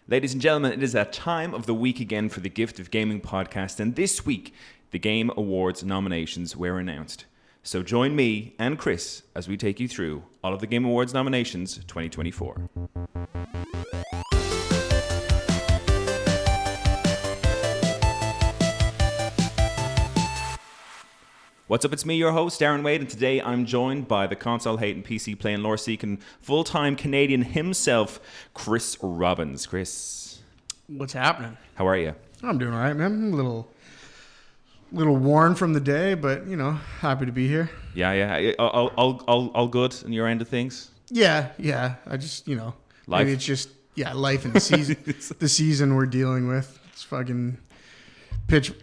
Ladies and gentlemen, it is that time of the week again for the Gift of Gaming podcast, and this week, the Game Awards nominations were announced. So join me and Chris as we take you through all of the Game Awards nominations 2024. What's up, it's me, your host, Darren Wade, and today I'm joined by the console-hating, PC-playing, lore-seeking, full-time Canadian himself, Chris Robbins. Chris. What's happening? How are you? I'm doing all right, man. I'm a little worn from the day, but, you know, happy to be here. Yeah. All good on your end of things? Yeah. I just, you know, life. Maybe it's just, life and the season, the season we're dealing with. It's fucking pitch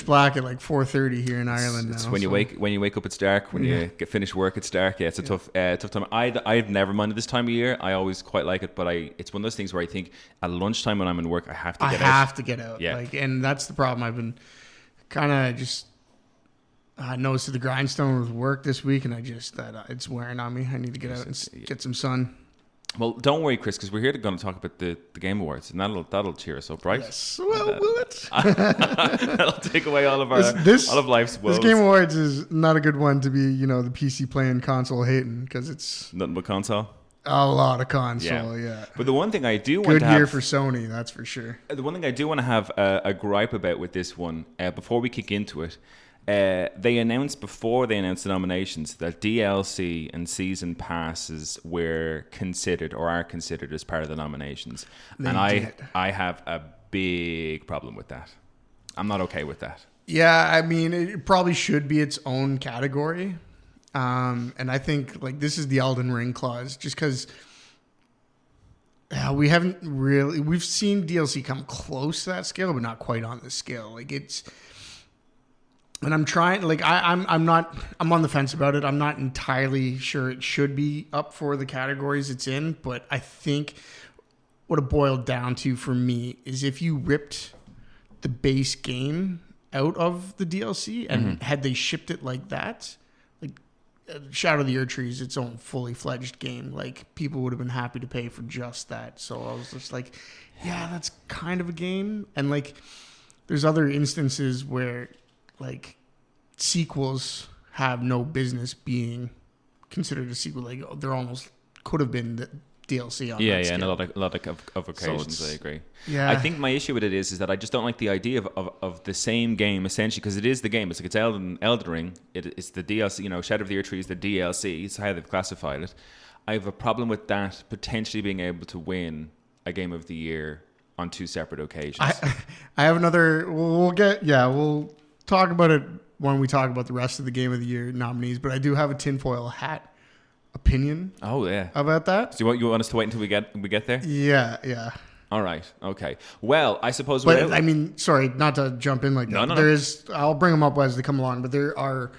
black at like 4:30 here in Ireland now. It's when you wake up, it's dark. When you get finished work, it's dark. Yeah, it's a tough time. I've never minded this time of year. I always quite like it, but it's one of those things where I think at lunchtime when I'm in work, I have to get out. Yeah, and that's the problem. I've been kind of just nose to the grindstone with work this week, and it's wearing on me. I need to get out and get some sun. Well, don't worry, Chris, because we're here going to talk about the Game Awards, and that'll cheer us up, right? Yes. Well, will it? That'll take away all of life's woes. This Game Awards is not a good one to be, you know, the PC playing, console hating, because it's nothing but console. A lot of console, yeah. But the one thing I do want good year for Sony, that's for sure. The one thing I do want to have a gripe about with this one, before we kick into it. They announced before they announced the nominations that DLC and season passes were considered or are considered as part of the nominations. I have a big problem with that. I'm not okay with that. Yeah, I mean, it probably should be its own category. And I think like this is the Elden Ring clause, just because we've seen DLC come close to that scale, but not quite on this scale. Like and I'm trying, like, I'm on the fence about it. I'm not entirely sure it should be up for the categories it's in, but I think what it boiled down to for me is if you ripped the base game out of the DLC and had they shipped it like that, like Shadow of the Erdtree is its own fully fledged game, like people would have been happy to pay for just that. So I was just like, yeah, that's kind of a game. And like, there's other instances where like sequels have no business being considered a sequel. Like they're almost could have been the DLC on that scale. And a lot of occasions, so I agree. Yeah, I think my issue with it is that I just don't like the idea of the same game essentially, because it is the game. It's like it's Elden Ring. It's the DLC. You know, Shadow of the Erdtree is the DLC. It's how they've classified it. I have a problem with that potentially being able to win a Game of the Year on two separate occasions. I have another. We'll talk about it when we talk about the rest of the Game of the Year nominees, but I do have a tinfoil hat opinion. Oh yeah, about that. So you want us to wait until we get there? Yeah. All right. Okay. Well, I suppose. But I mean, sorry, not to jump in like that. No. There is. I'll bring them up as they come along, but there are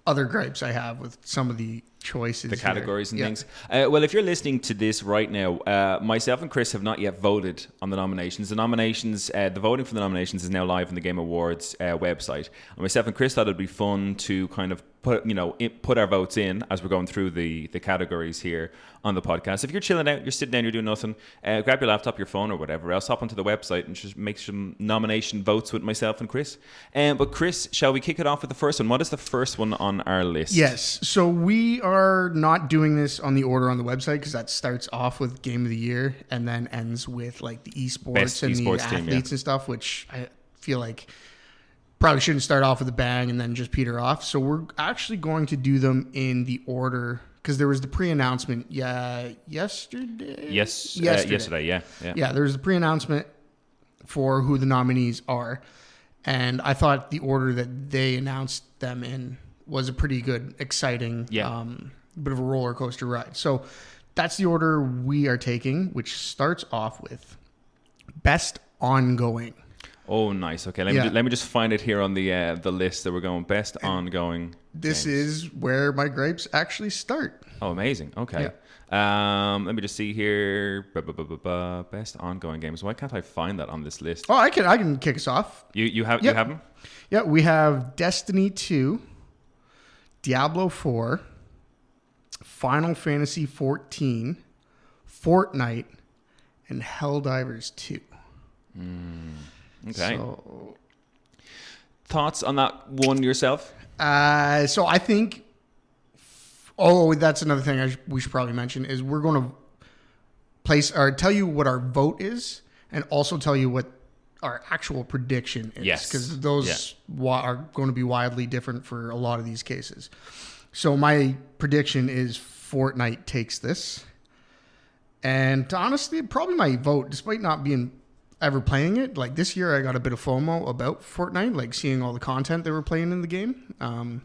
other gripes I have with some of the choices, the categories and things. Well, if you're listening to this right now, myself and Chris have not yet voted on the nominations. The voting for the nominations is now live on the Game Awards website. And myself and Chris thought it'd be fun to kind of put our votes in as we're going through the categories here on the podcast. If you're chilling out, you're sitting down, you're doing nothing, grab your laptop, your phone, or whatever else, hop onto the website and just make some nomination votes with myself and Chris. But Chris, shall we kick it off with the first one? What is the first one on our list? Yes. So we are not doing this on the order on the website because that starts off with Game of the Year and then ends with like the esports Best and esports the team, athletes and stuff, which I feel like probably shouldn't start off with a bang and then just peter off. So we're actually going to do them in the order because there was the pre-announcement yesterday. Yesterday. Yeah, there was the pre-announcement for who the nominees are. And I thought the order that they announced them in was a pretty good, exciting, bit of a roller coaster ride. So that's the order we are taking, which starts off with Best Ongoing. Oh, nice. Okay, let me just find it here on the list that we're going Best Ongoing. This is where my gripes actually start. Oh, amazing. Okay. Yeah. Let me just see here. Best Ongoing games. Why can't I find that on this list? Oh, I can kick us off. You have them? Yeah, we have Destiny 2, Diablo 4, Final Fantasy 14, Fortnite, and Helldivers 2. Okay. So, Thoughts on that one yourself? so I think. Oh, that's another thing we should probably mention is we're going to place or tell you what our vote is, and also tell you what our actual prediction is. Yes. Because those are going to be wildly different for a lot of these cases. So my prediction is Fortnite takes this. And honestly, probably my vote, despite not being ever playing it, like this year I got a bit of FOMO about Fortnite, like seeing all the content they were playing in the game,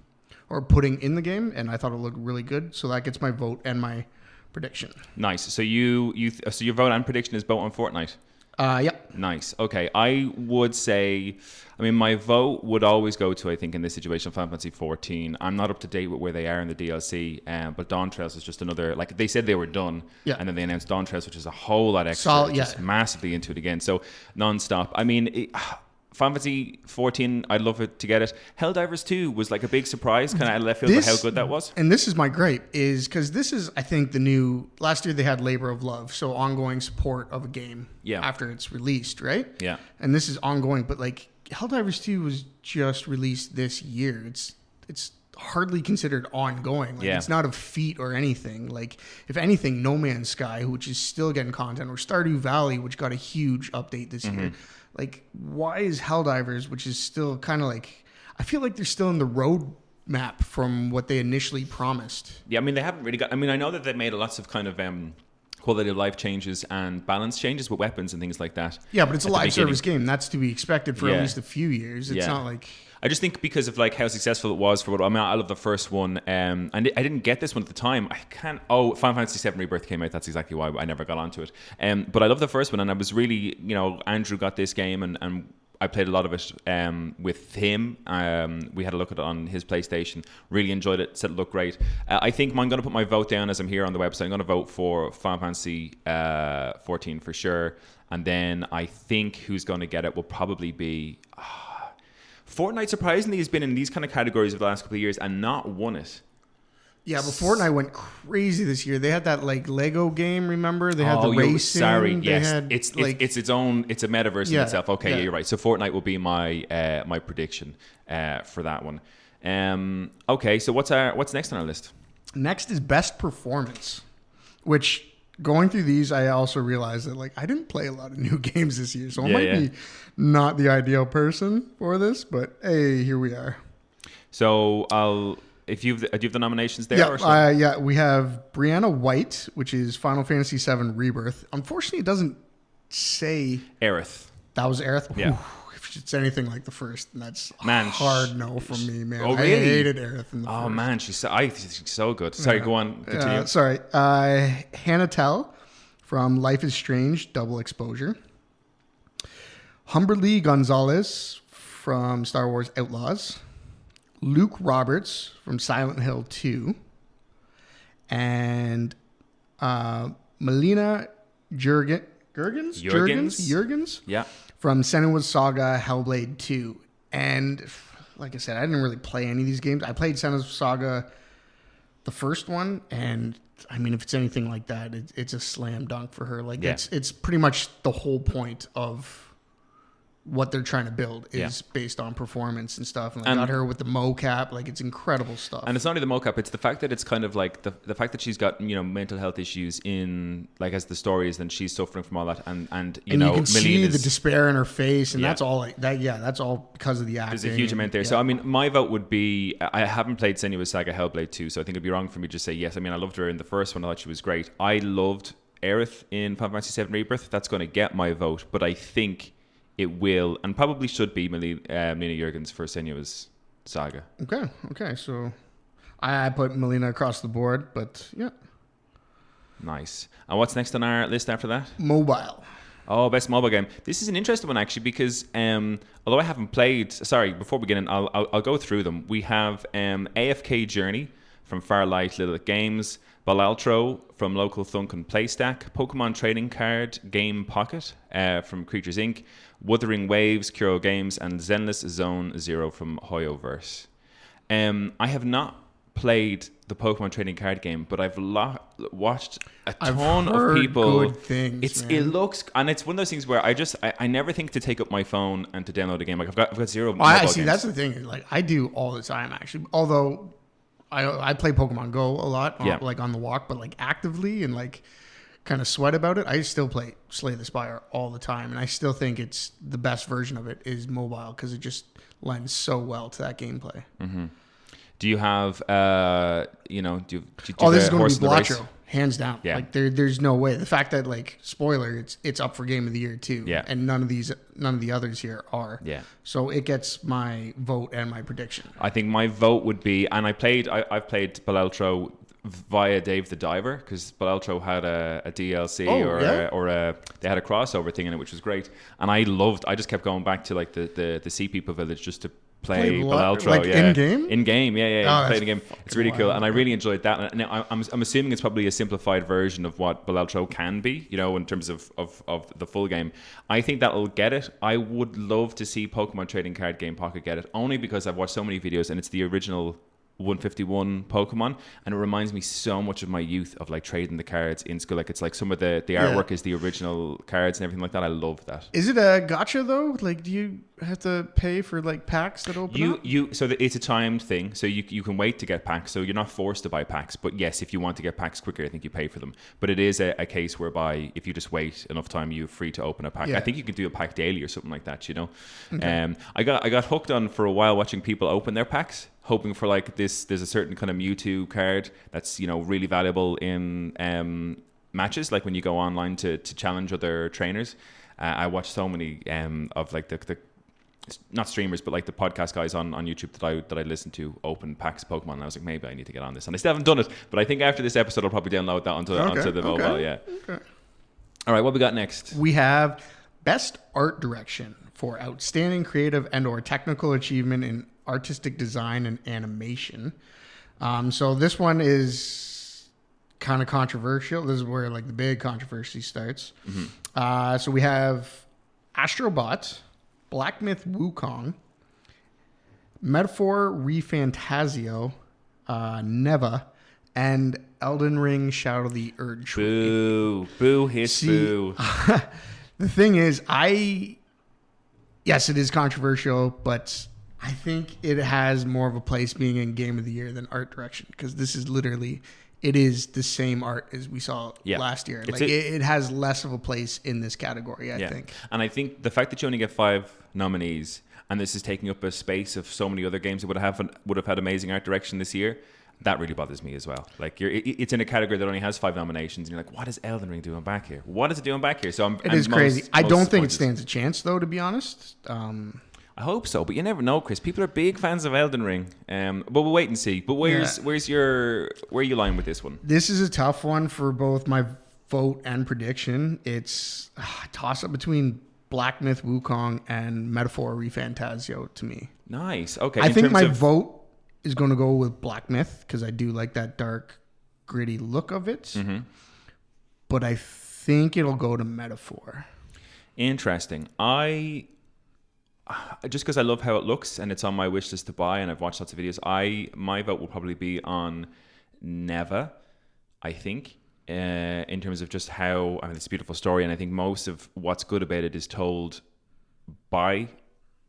or putting in the game, and I thought it looked really good. So that gets my vote and my prediction. Nice. So so your vote and prediction is both on Fortnite? Yep. Nice. Okay. I would say, my vote would always go to, I think, in this situation, Final Fantasy 14. I'm not up to date with where they are in the DLC, but Dawn Trails is just another, like they said they were done, and then they announced Dawn Trails, which is a whole lot extra, just massively into it again. So non-stop. Final Fantasy 14, I'd love it to get it. Helldivers 2 was like a big surprise, kind of out of left field, for how good that was. And this is my gripe, is because this is, I think, the new... Last year they had Labor of Love, so ongoing support of a game after it's released, right? Yeah. And this is ongoing, but like Helldivers 2 was just released this year. It's hardly considered ongoing. Like it's not a feat or anything. Like if anything, No Man's Sky, which is still getting content, or Stardew Valley, which got a huge update this year. Like, why is Helldivers, which is still kind of like, I feel like they're still in the roadmap from what they initially promised. Yeah, they haven't really got, I know that they've made lots of kind of quality of life changes and balance changes with weapons and things like that. Yeah, but it's a live service game. That's to be expected for at least a few years. It's not like... I just think because of like how successful it was for what I love the first one, and I didn't get this one at the time. Final Fantasy VII Rebirth came out. That's exactly why I never got onto it. But I love the first one, and I was really, Andrew got this game, and I played a lot of it with him. We had a look at it on his PlayStation. Really enjoyed it. Said it looked great. I think I'm going to put my vote down as I'm here on the website. I'm going to vote for Final Fantasy 14 for sure, and then I think who's going to get it will probably be. Fortnite, surprisingly, has been in these kind of categories of the last couple of years and not won it. Yeah, but Fortnite went crazy this year. They had that like Lego game, remember? They had the racing. It's its own. It's a metaverse in itself. Okay, yeah, you're right. So Fortnite will be my my prediction for that one. Okay, so what's next on our list? Next is best performance, which going through these, I also realized that like I didn't play a lot of new games this year, so I might be not the ideal person for this. But hey, here we are. So do you have the nominations there? Yeah, we have Brianna White, which is Final Fantasy VII Rebirth. Unfortunately, it doesn't say Aerith. That was Aerith. Yeah. Ooh, if it's anything like the first, that's man, hard no from me, man. Oh, really? I hated Aerith in the first. Oh man, I think she's so good. Sorry, go on. Continue. Sorry, Hannah Tell from Life is Strange: Double Exposure. Humberly Gonzalez from Star Wars Outlaws. Luke Roberts from Silent Hill 2. And Melina Jurgens? Yeah. From Senua's Saga Hellblade 2. And like I said, I didn't really play any of these games. I played Senua's Saga, the first one, and if it's anything like that, it's a slam dunk for her. Like it's pretty much the whole point of what they're trying to build is based on performance and stuff. And I got her with the mocap. Like, it's incredible stuff. And it's not only the mocap, it's the fact that it's kind of like the fact that she's got, mental health issues in, like, as the story is, then she's suffering from all that. And you can see the despair in her face. And that's all that's all because of the acting. There's a huge amount there. Yeah. So, my vote would be, I haven't played Senua's Saga Hellblade 2, so I think it'd be wrong for me to just say yes. I loved her in the first one. I thought she was great. I loved Aerith in Final Fantasy VII Rebirth. That's going to get my vote. But I think it will and probably should be Melina Jurgens for Senua's Saga. Okay. So I put Melina across the board, but yeah. Nice. And what's next on our list after that? Mobile. Oh, best mobile game. This is an interesting one, actually, because although I haven't played... Sorry, before we get in, I'll go through them. We have AFK Journey from Farlight Little Games, Balaltro from Local Thunk and Playstack, Pokemon Trading Card Game Pocket from Creatures Inc., Wuthering Waves, Kuro Games, and Zenless Zone Zero from Hoyoverse. I have not played the Pokemon trading card game, but I've watched a ton I've of heard people. good things, It man. looks, and it's one of those things where I never think to take up my phone and to download a game. Like I've got zero. I see. games. That's the thing. Like I do all the time, actually. Although I play Pokemon Go a lot, like on the walk, but like actively and like kind of sweat about it. I still play Slay the Spire all the time, and I still think it's the best version of it is mobile because it just lends so well to that gameplay. Mm-hmm. Do you have, do you this is going horse to be in the race? Blotcho, hands down. Yeah. Like there's no way. The fact that like spoiler, it's up for Game of the Year too. Yeah. And none of the others here are. Yeah. So it gets my vote and my prediction. I think my vote would be, and I've played Beleltro via Dave the Diver because Beleltro had a DLC they had a crossover thing in it, which was great. And I just kept going back to like the Sea People Village just to play Beleltro, like in-game? In-game, playing the game. It's really cool, wild. and I really enjoyed that. And now I'm assuming it's probably a simplified version of what Beleltro can be, in terms of the full game. I think that'll get it. I would love to see Pokemon Trading Card Game Pocket get it, only because I've watched so many videos, and it's the original 151 Pokemon, and it reminds me so much of my youth of like trading the cards in school. Like it's like some of the artwork is the original cards and everything like that. I love that. Is it a gacha though? Like, do you have to pay for like packs that open up? It's a timed thing, so you can wait to get packs. So you're not forced to buy packs, but yes, if you want to get packs quicker, I think you pay for them. But it is a case whereby if you just wait enough time, you're free to open a pack. I think you can do a pack daily or something like that. Okay. I got hooked on for a while watching people open their packs, hoping for like this. There's a certain kind of Mewtwo card that's really valuable in matches, like when you go online to challenge other trainers. I watched so many of like the not streamers, but like the podcast guys on YouTube that I listen to open packs of Pokemon, and I was like, maybe I need to get on this, and I still haven't done it, but I think after this episode I'll probably download that onto the mobile. Yeah. Okay. All right, what we got next? We have Best Art Direction for outstanding creative and/or technical achievement in artistic design and animation. So this one is kind of controversial. This is where like the big controversy starts. Mm-hmm. So we have Astrobot, Black Myth Wukong, Metaphor Refantasio, Neva, and Elden Ring Shadow of the Erd Tree. Boo, hiss, boo. The thing is, yes, it is controversial, but I think it has more of a place being in Game of the Year than Art Direction, because this is literally, it is the same art as we saw last year. Like it has less of a place in this category, I think. And I think the fact that you only get 5 nominees, and this is taking up a space of so many other games that would have had amazing art direction this year, that really bothers me as well. Like it's in a category that only has 5 nominations, and you're like, what is Elden Ring doing back here? What is it doing back here? So it is crazy. I don't think it stands a chance, though, to be honest. I hope so, but you never know, Chris. People are big fans of Elden Ring, but we'll wait and see. But where are you lying with this one? This is a tough one for both my vote and prediction. It's a toss up between Black Myth Wukong and Metaphor Refantasio to me. Nice. Okay. I think my vote is going to go with Black Myth because I do like that dark, gritty look of it. Mm-hmm. But I think it'll go to Metaphor. Interesting. Just because I love how it looks and it's on my wish list to buy, and I've watched lots of videos, my vote will probably be on Neva, I think, in terms of just how, it's a beautiful story, and I think most of what's good about it is told by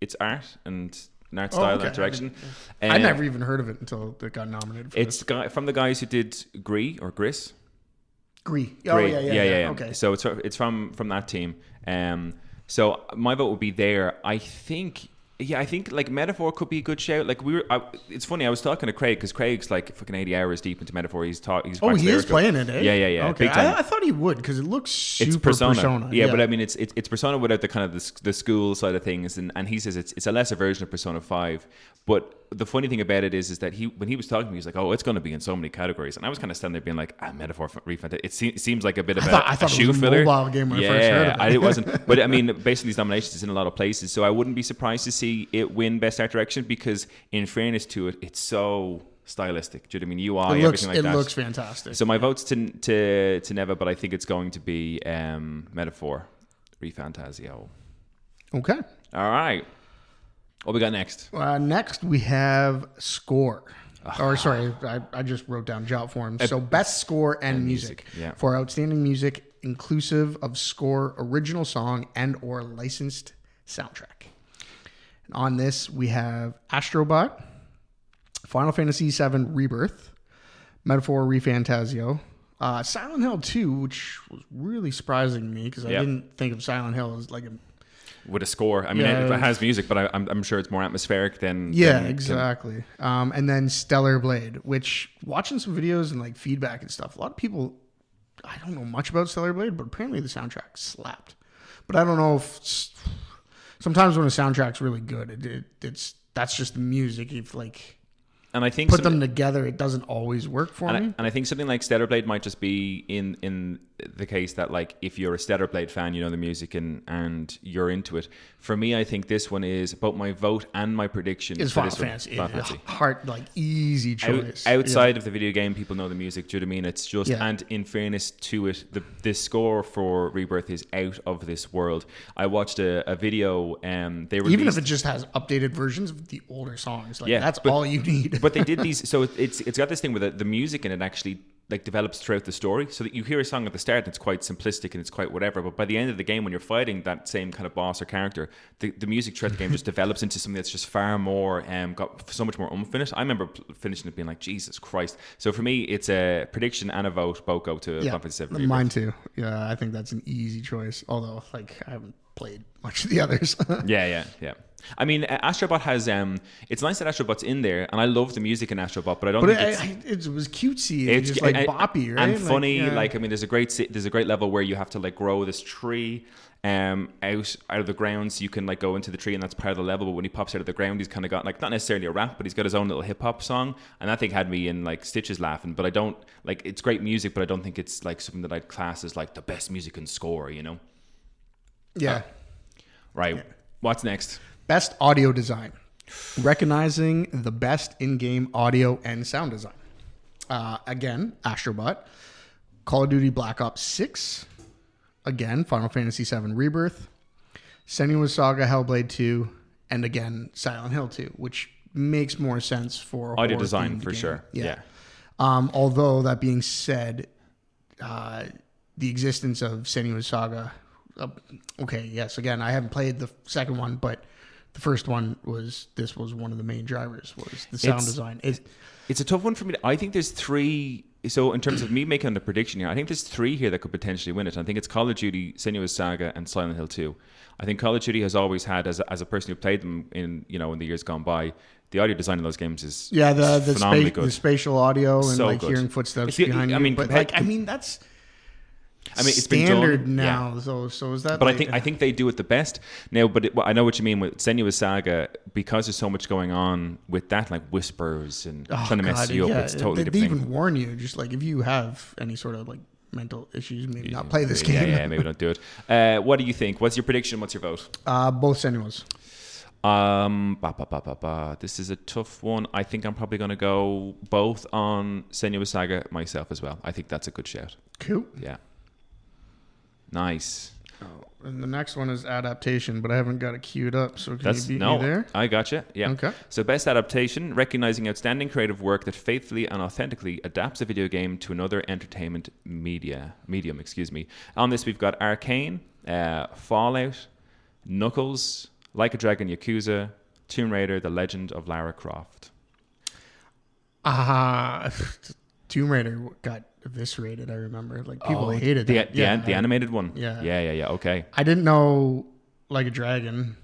its art and art style and art direction. I never even heard of it until it got nominated for it's from the guys who did Gris. Gris. Oh, yeah. Okay. So it's from that team. So my vote would be there. I think like Metaphor could be a good shout. Like it's funny. I was talking to Craig because Craig's like fucking 80 hours deep into Metaphor. He's he is playing it, eh? Yeah. Okay. I thought he would because it looks super it's Persona. Yeah, but I mean, it's Persona without the kind of the school side of things, and he says it's a lesser version of Persona 5. But the funny thing about it is that when he was talking to me, he was like, "Oh, it's going to be in so many categories," and I was kind of standing there being like, "Metaphor Refantasio." It seems like a bit of a shoe filler. I thought it was a mobile game when I first heard of it. It wasn't. But I mean, based on these nominations, it's in a lot of places, so I wouldn't be surprised to see it win Best Art Direction because, in fairness to it, it's so stylistic. Do you know what I mean? UI, everything like that. It looks fantastic. So my vote's to Neva, but I think it's going to be Metaphor Refantasio. Okay. All right. What we got next? Next, we have Score. Or sorry, I just wrote down job form. So best score and music. Yeah. For outstanding music, inclusive of score, original song, and or licensed soundtrack. And on this, we have Astrobot, Final Fantasy VII Rebirth, Metaphor ReFantazio, Silent Hill 2, which was really surprising to me because I didn't think of Silent Hill as like a... With a score. I mean, it has music, but I'm sure it's more atmospheric than... Yeah, exactly. And then Stellar Blade, which watching some videos and like feedback and stuff, a lot of people... I don't know much about Stellar Blade, but apparently the soundtrack slapped. But I don't know if... Sometimes when a soundtrack's really good, that's just the music. If like... And I think put them together, it doesn't always work for me. And I think something like Stellar Blade might just be in the case that like if you're a Stellar Blade fan, you know the music and you're into it. For me, I think this one is both my vote and my prediction. Is Final Fantasy. Hard, like easy choice. Outside of the video game, people know the music. Do you know what I mean? It's just and in fairness to it, the score for Rebirth is out of this world. I watched a video. They released, even if it just has updated versions of the older songs, like that's all you need. But they did these, so it's got this thing where the music in it actually like develops throughout the story, so that you hear a song at the start and it's quite simplistic and it's quite whatever, but by the end of the game when you're fighting that same kind of boss or character, the music throughout the game just develops into something that's just far more got so much more oomph in it. I remember finishing it being like, Jesus Christ. So for me, it's a prediction and a vote, both go to Final Fantasy VII Rebirth. Mine too. Yeah, I think that's an easy choice, although like I haven't played much of the others. yeah I mean, Astrobot has. It's nice that Astrobot's in there, and I love the music in Astrobot, but I don't think it was cutesy. It's just like boppy, right? And funny. Like I mean, there's a great level where you have to like grow this tree out of the ground, so you can like go into the tree, and that's part of the level. But when he pops out of the ground, he's kind of got like not necessarily a rap, but he's got his own little hip hop song, and that thing had me in like stitches laughing. But I don't like it's great music, but I don't think it's like something that I'd class as like the best music and score. You know? Yeah. Right. Yeah. What's next? Best audio design. Recognizing the best in-game audio and sound design. Again, Astrobot. Call of Duty Black Ops 6. Again, Final Fantasy VII Rebirth. Senua's Saga Hellblade 2. And again, Silent Hill 2, which makes more sense for audio design for game. Sure. Yeah. Although, that being said, the existence of Senua's Saga... okay, yes, again, I haven't played the second one, but... The first one was one of the main drivers was the sound design. It's a tough one for me. I think there's three. So in terms of me making a prediction here, I think there's three here that could potentially win it. I think it's Call of Duty, Senua's Saga, and Silent Hill 2. I think Call of Duty has always had, as a person who played them in the years gone by, the audio design of those games is phenomenally good. The spatial audio and so like good. hearing footsteps behind you. But that's. It's standard been done, now, so is that? But I think they do it the best now. But I know what you mean with Senua's Saga, because there's so much going on with that, like whispers and trying to mess you up. It's totally different. They even warn you, just like if you have any sort of like mental issues, maybe not play this game. Yeah, maybe don't do it. What do you think? What's your prediction? What's your vote? Both Senua's. This is a tough one. I think I'm probably going to go both on Senua's Saga myself as well. I think that's a good shout. Cool. Yeah. Nice. And the next one is adaptation, but I haven't got it queued up. So can you beat me there? I gotcha. Yeah. Okay. So best adaptation, recognizing outstanding creative work that faithfully and authentically adapts a video game to another entertainment medium. On this, we've got Arcane, Fallout, Knuckles, Like a Dragon Yakuza, Tomb Raider, The Legend of Lara Croft. Tomb Raider got eviscerated, I remember. Like people hated that. The animated one. Yeah. Okay. I didn't know Like a Dragon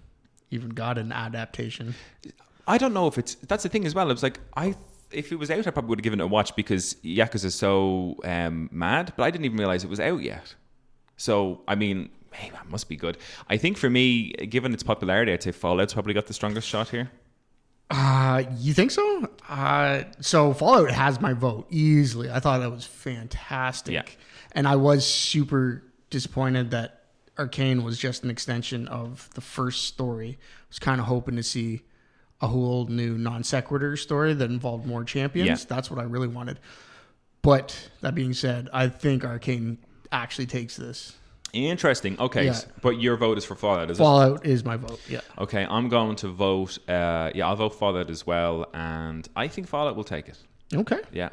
even got an adaptation. I don't know if that's the thing as well. It was like if it was out, I probably would have given it a watch because Yakuza is so mad, but I didn't even realize it was out yet. So I mean, hey, that must be good. I think for me, given its popularity, I'd say Fallout's probably got the strongest shot here. You think so? So Fallout has my vote easily. I thought that was fantastic. Yeah. And I was super disappointed that Arcane was just an extension of the first story. I was kind of hoping to see a whole new non sequitur story that involved more champions. Yeah. That's what I really wanted. But that being said, I think Arcane actually takes this. Interesting. Okay, Yeah. but your vote is for Fallout, is it? Fallout is my vote. Yeah. Okay, I'm going to vote. I'll vote Fallout as well, and I think Fallout will take it. Okay. Yeah,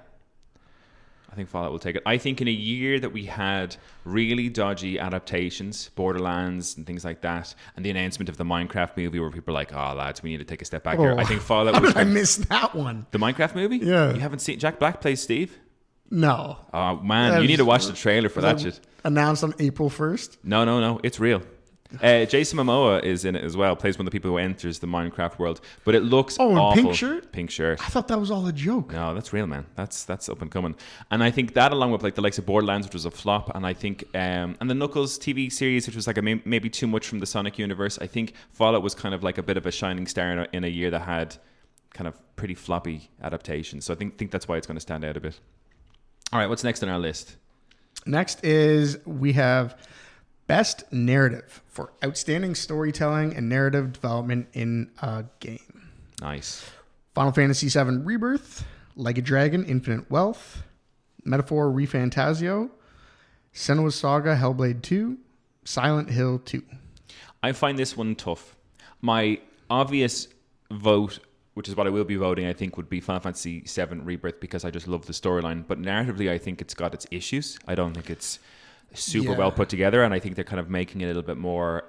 I think Fallout will take it. I think in a year that we had really dodgy adaptations, Borderlands and things like that, and the announcement of the Minecraft movie where people are like, "Oh, lads, we need to take a step back here." I think Fallout. How did I miss that one? The Minecraft movie? Yeah. You haven't seen Jack Black plays Steve? No. Oh man, you need to watch the trailer for that shit. Announced on April 1st? No, it's real. Jason Momoa is in it as well. Plays one of the people who enters the Minecraft world, but it looks awful. Pink shirt. Pink shirt. I thought that was all a joke. No, that's real, man. That's up and coming. And I think that, along with like the likes of Borderlands, which was a flop, and I think and the Knuckles TV series, which was like maybe too much from the Sonic universe. I think Fallout was kind of like a bit of a shining star in a year that had kind of pretty floppy adaptations. So I think that's why it's going to stand out a bit. All right, what's next on our list? Next is we have Best Narrative for Outstanding Storytelling and Narrative Development in a Game. Nice. Final Fantasy VII Rebirth, Like a Dragon, Infinite Wealth, Metaphor ReFantazio, Senua's Saga, Hellblade 2, Silent Hill 2. I find this one tough. My obvious vote, which is what I will be voting, I think, would be Final Fantasy VII Rebirth because I just love the storyline. But narratively, I think it's got its issues. I don't think it's super well put together, and I think they're kind of making it a little bit more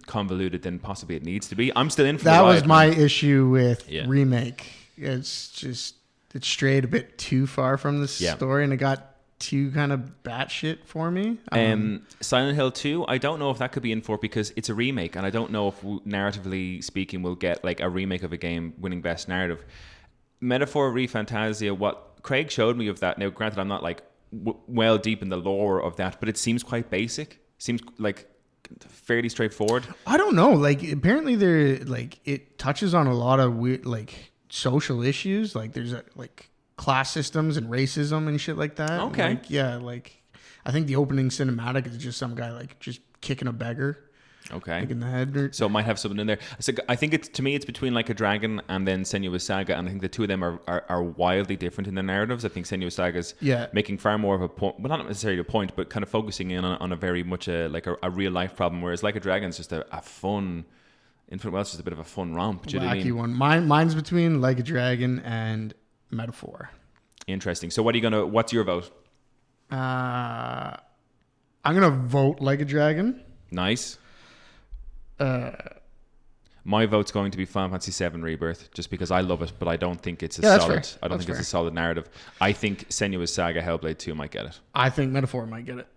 convoluted than possibly it needs to be. I'm still in for that the ride. Was my issue with Remake. It's strayed a bit too far from the story, and it got too kind of batshit for me. Silent Hill 2, I don't know if that could be in for because it's a remake, and I don't know if narratively speaking we'll get like a remake of a game winning best narrative. Metaphor ReFantazia, what Craig showed me of that. Now, granted, I'm not like well deep in the lore of that, but it seems quite basic. Seems like fairly straightforward. I don't know. Like apparently, there like it touches on a lot of weird like social issues. Like there's like class systems and racism and shit like that. Okay. Like I think the opening cinematic is just some guy like just kicking a beggar. Okay. Like in the head. So it might have something in there. So I think it's between Like a Dragon and then Senua's Saga, and I think the two of them are wildly different in their narratives. I think Senua's Saga's making far more of a point, well, not necessarily a point, but kind of focusing in on a very much a real life problem, whereas Like a Dragon's just a fun. Infinite Wealth's just a bit of a fun romp. Do you know what I mean? One. Mine's between Like a Dragon and Metaphor. Interesting. So what's your vote? I'm gonna vote Like a Dragon. Nice. My vote's going to be Final Fantasy VII Rebirth, just because I love it, but I don't think it's solid. I don't think it's a solid narrative. I think Senua's Saga Hellblade 2 might get it. I think Metaphor might get it.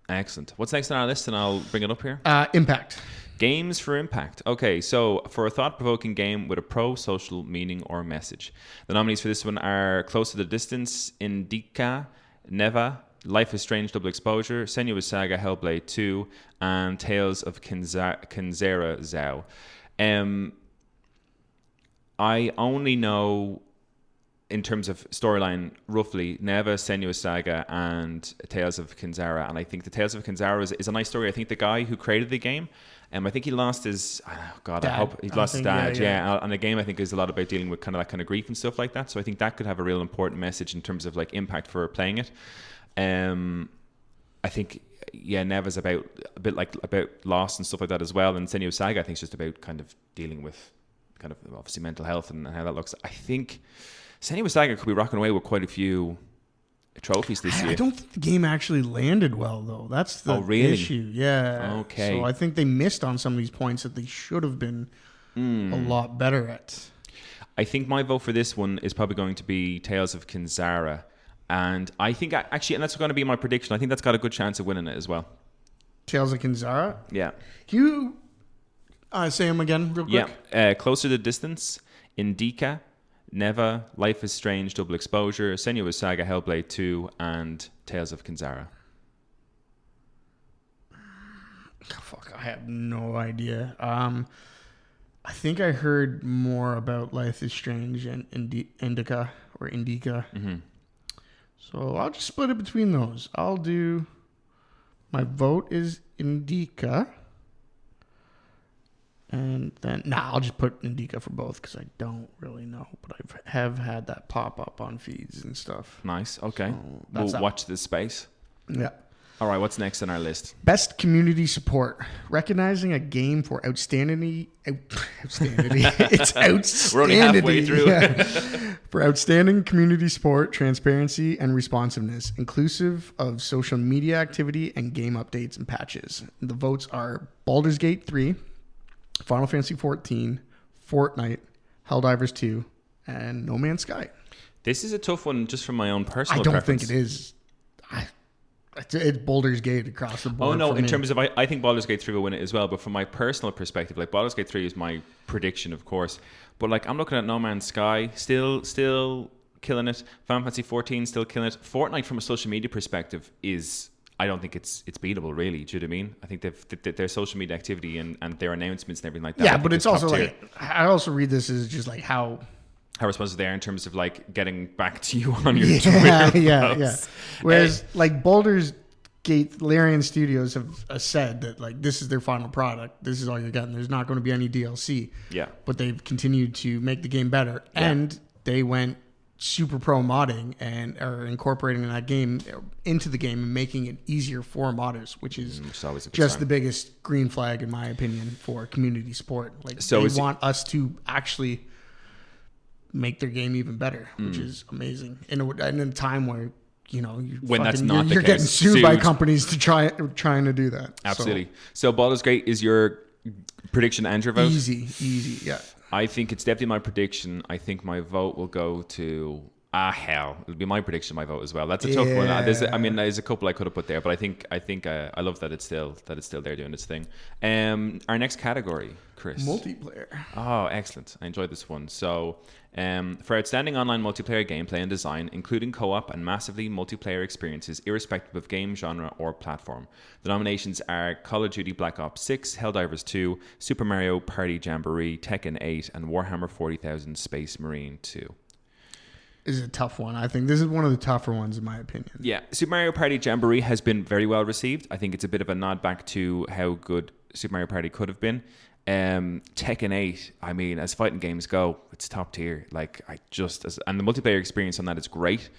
Excellent. What's next on our list? And I'll bring it up here. Impact. Games for impact. Okay, so for a thought-provoking game with a pro-social meaning or message. The nominees for this one are Close to the Distance, Indica, Neva, Life is Strange Double Exposure, Senua's Saga Hellblade 2, and Tales of Kinzera Zhao. I only know, in terms of storyline, roughly Neva, Senua's Saga, and Tales of Kinzera. And I think the Tales of Kinzera is a nice story. I think the guy who created the game, I think he lost his dad. I hope he lost his dad. Yeah. And the game, I think, is a lot about dealing with kind of that kind of grief and stuff like that. So I think that could have a real important message in terms of like impact for playing it. I think Neva's about loss and stuff like that as well, and Senua's Saga I think is just about kind of dealing with kind of obviously mental health and how that looks. I think Senua's Saga could be rocking away with quite a few trophies this year. I don't think the game actually landed well though. That's the issue. Yeah. Okay. So I think they missed on some of these points that they should have been a lot better at. I think my vote for this one is probably going to be Tales of Kinzera. And I think actually, and that's going to be my prediction, I think that's got a good chance of winning it as well. Tales of Kinzera? Yeah. Can you say them again real quick? Yeah. Closer to Distance, Indica, Neva, Life is Strange Double Exposure, Senua's Saga Hellblade 2, and Tales of Kinzera. Fuck, I have no idea. I think I heard more about Life is Strange and Indica. Mm-hmm. So I'll just split it between those. I'll do... My vote is Indica. And then... I'll just put Indica for both because I don't really know. But I have had that pop up on feeds and stuff. Nice. Okay. So we'll watch this space. Yeah. All right, what's next on our list? Best community support. Recognizing a game for outstanding. It's outstanding. We're only halfway through. Yeah. For outstanding community support, transparency, and responsiveness, inclusive of social media activity and game updates and patches. The votes are Baldur's Gate 3, Final Fantasy 14, Fortnite, Helldivers 2, and No Man's Sky. This is a tough one just from my own personal I don't preference. think it is. It's Baldur's Gate across the board. Oh, no, for in me. terms of, I think Baldur's Gate 3 will win it as well, but from my personal perspective, like, Baldur's Gate 3 is my prediction, of course, but, like, I'm looking at No Man's Sky, still killing it, Final Fantasy 14 still killing it. Fortnite, from a social media perspective, is, I don't think it's beatable, really. Do you know what I mean? I think their social media activity and their announcements and everything like that. Yeah, but it's also like, I also read this as just like how responsive they are in terms of, like, getting back to you on your yeah, Twitter yeah. posts. Whereas like Baldur's Gate, Larian Studios have said that like this is their final product. This is all you're getting. There's not going to be any DLC. Yeah. But they've continued to make the game better, and they went super pro modding and are incorporating that game into the game and making it easier for modders, which is always a good just sign. the biggest green flag in my opinion for community support. Like So they want us to actually make their game even better, which is amazing. In a time where When that's not the you're case. getting sued by Sued. companies to trying to do that. Absolutely. So Baldur's Gate is your prediction and your So, vote? easy, yeah. I think it's definitely my prediction. I think my vote will go to hell. It'll be my prediction, my vote as well. That's a tough one. There's a couple I could have put there, but I think I love that it's still there doing its thing. Our next category, Chris. Multiplayer. Oh, excellent. I enjoyed this one. So, for outstanding online multiplayer gameplay and design, including co-op and massively multiplayer experiences, irrespective of game genre or platform. The nominations are Call of Duty Black Ops 6, Helldivers 2, Super Mario Party Jamboree, Tekken 8, and Warhammer 40,000 Space Marine 2. Is a tough one. I think this is one of the tougher ones in my opinion. Yeah, Super Mario Party Jamboree has been very well received. I think it's a bit of a nod back to how good Super Mario Party could have been. Tekken 8, I mean, as fighting games go, it's top tier. Like, and the multiplayer experience on that is great.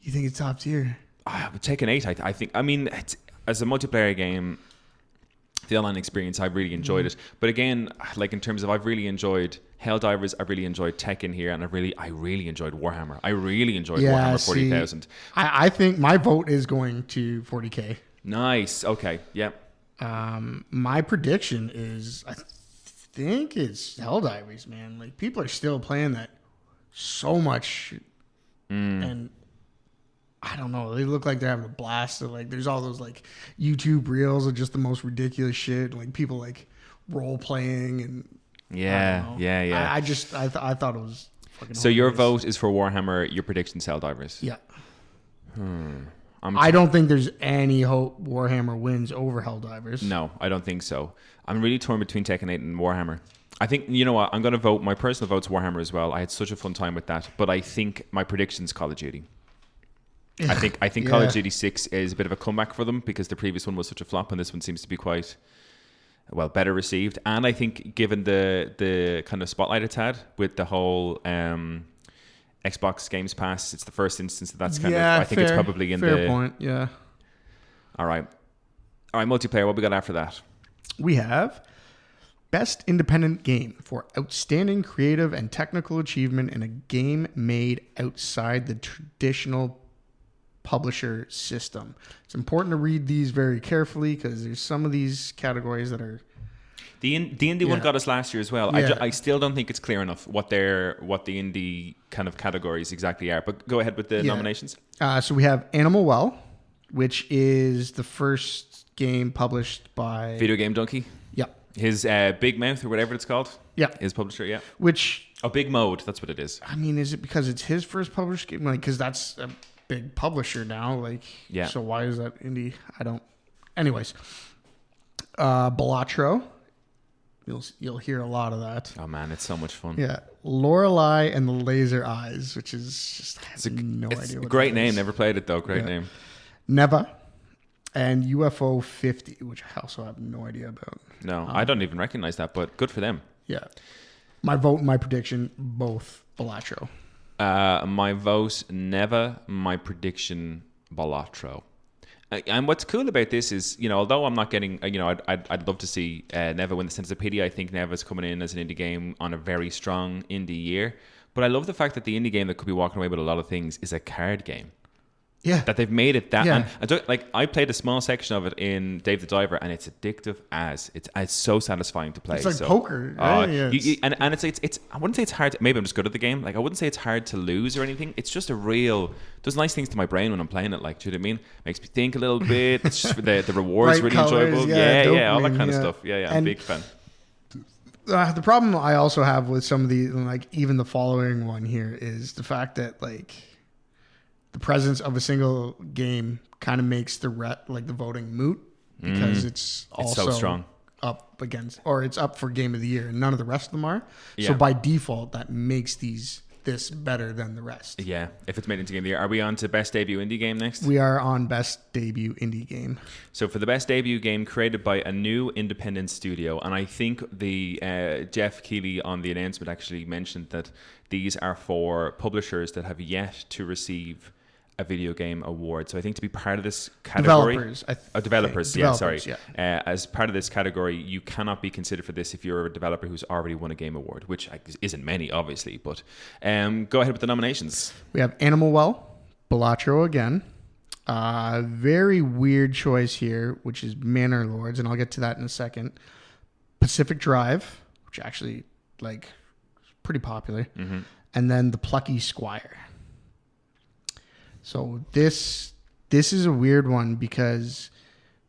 You think it's top tier? But Tekken 8, I think, I mean, as a multiplayer game, the online experience, I've really enjoyed it. But again, like in terms of, I've really enjoyed Helldivers, I've really enjoyed Tekken here, and I really enjoyed Warhammer. I really enjoyed Warhammer 40,000. I think my vote is going to 40K. Nice. Okay. Yep. My prediction is I think it's Helldivers, man. Like people are still playing that so much, and I don't know. They look like they're having a blast. So, like there's all those like YouTube reels of just the most ridiculous shit, like people like role playing and yeah. I thought it was fucking. So your hilarious. vote is for Warhammer. Your prediction's Helldivers. Yeah. I don't think there's any hope Warhammer wins over Helldivers. No, I don't think so. I'm really torn between Tekken 8 and Warhammer. I think, you know what, I'm going to vote, my personal vote's Warhammer as well. I had such a fun time with that. But I think my prediction's Call of Duty. I think Call of Duty 6 is a bit of a comeback for them because the previous one was such a flop and this one seems to be quite, well, better received. And I think given the kind of spotlight it's had with the whole Xbox Games Pass, it's the first instance that's kind of, I think it's probably in fair point, yeah. All right, multiplayer, what we got after that? We have Best Independent Game for outstanding creative and technical achievement in a game made outside the traditional publisher system. It's important to read these very carefully because there's some of these categories that are... The indie one got us last year as well. Yeah. I still don't think it's clear enough what the indie kind of categories exactly are. But go ahead with the nominations. So we have Animal Well, which is the first game published by... Video Game Donkey. Yeah. His Big Mouth or whatever it's called. Yeah. His publisher, yeah. Which... Oh, Big Mode, that's what it is. I mean, is it because it's his first published game? Like, because that's a big publisher now. Like, yeah. So why is that indie? I don't... Anyways. Balatro. You'll hear a lot of that. Oh man, it's so much fun. Yeah, Lorelei and the Laser Eyes, which is just It's a what great that name. is. Never played it though. Great name. Neva and UFO 50, which I also have no idea about. No, I don't even recognize that, but good for them. Yeah, my vote and my prediction both Balatro. My vote Neva. My prediction Balatro. And what's cool about this is, although I'm not getting, I'd love to see Neva win the sense of pity. I think Neva's coming in as an indie game on a very strong indie year. But I love the fact that the indie game that could be walking away with a lot of things is a card game. Yeah. That they've made it that. Yeah. And I played a small section of it in Dave the Diver, and it's addictive as. It's so satisfying to play. It's like poker. Right? And it's I wouldn't say it's hard. Maybe I'm just good at the game. Like, I wouldn't say it's hard to lose or anything. It's just does nice things to my brain when I'm playing it. Like, do you know what I mean? Makes me think a little bit. It's just the rewards really enjoyable. Yeah, all that kind of stuff. Yeah, I'm a big fan. The problem I also have with some of the, like, even the following one here is the fact that, like, the presence of a single game kind of makes the voting moot because it's also so strong up against, or it's up for game of the year, and none of the rest of them are. Yeah. So by default, that makes this better than the rest. Yeah, if it's made into game of the year. Are we on to best debut indie game next? We are on best debut indie game. So for the best debut game created by a new independent studio, and I think the Jeff Keighley on the announcement actually mentioned that these are for publishers that have yet to receive a video game award. So I think to be part of this category, developers, as part of this category, you cannot be considered for this if you're a developer who's already won a game award, which isn't many, obviously. But go ahead with the nominations. We have Animal Well, Balatro again. Very weird choice here, which is Manor Lords, and I'll get to that in a second. Pacific Drive, which actually is pretty popular, and then The Plucky Squire. So this is a weird one because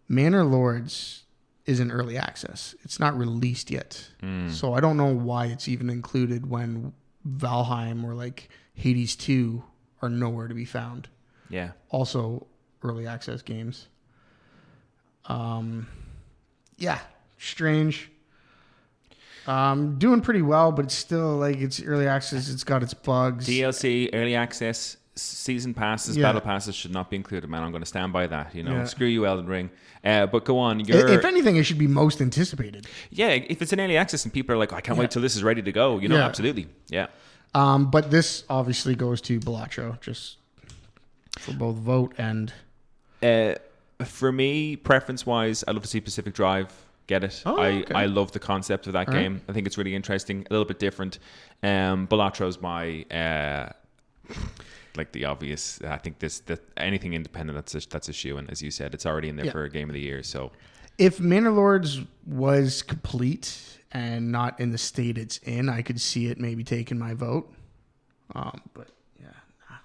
Manor Lords is in early access. It's not released yet. So I don't know why it's even included when Valheim or like Hades 2 are nowhere to be found. Yeah. Also early access games. Strange. Doing pretty well, but it's still it's early access. It's got its bugs. DLC, early access, season passes, battle passes should not be included, man. I'm going to stand by that. Screw you, Elden Ring. But go on. If anything, it should be most anticipated. Yeah, if it's an early access and people are like, I can't wait till this is ready to go. Absolutely. Yeah. But this obviously goes to Balatro, just for both vote and. For me, preference-wise, I love to see Pacific Drive get it. I love the concept of that game. Right. I think it's really interesting, a little bit different. Balatro's my the obvious. I think anything independent that's a shoo-in, as you said. It's already in there for a game of the year. So, if Manor Lords was complete and not in the state it's in, I could see it maybe taking my vote. But yeah, nah.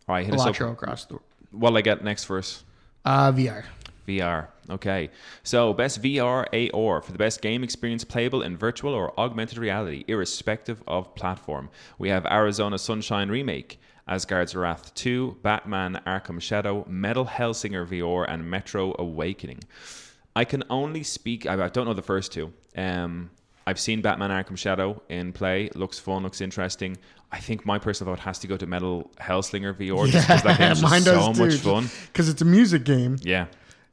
All right, hit Balatro across the. What'll I get next for us? VR. VR. Okay. So, best VR AR for the best game experience playable in virtual or augmented reality, irrespective of platform. We have Arizona Sunshine Remake, Asgard's Wrath 2, Batman Arkham Shadow, Metal Hellsinger VR, and Metro Awakening. I can only speak... I don't know the first two. I've seen Batman Arkham Shadow in play. Looks fun, looks interesting. I think my personal vote has to go to Metal Hellsinger VR just because that game's just so much fun. Because it's a music game. Yeah.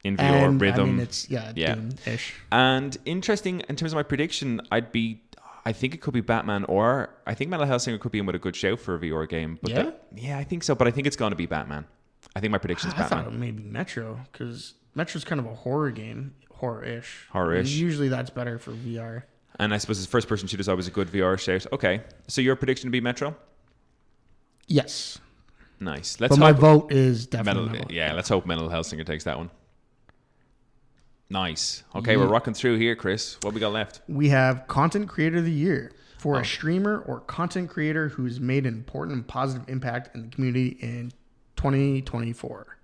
In VR, rhythm. I mean, it's Doom-ish. And interesting, in terms of my prediction, I think it could be Batman, or I think Metal Hellsinger could be in with a good show for a VR game. But I think so. But I think it's going to be Batman. I think my prediction is Batman. I thought maybe Metro, because Metro's kind of a horror game. Horror-ish. Usually that's better for VR. And I suppose his first-person shooter is always a good VR shout. Okay. So your prediction to be Metro? Yes. Nice. My vote is definitely Metal. Yeah, let's hope Metal Hellsinger takes that one. Nice. Okay, we're rocking through here, Chris. What we got left? We have Content Creator of the Year for a streamer or content creator who's made an important and positive impact in the community in 2024.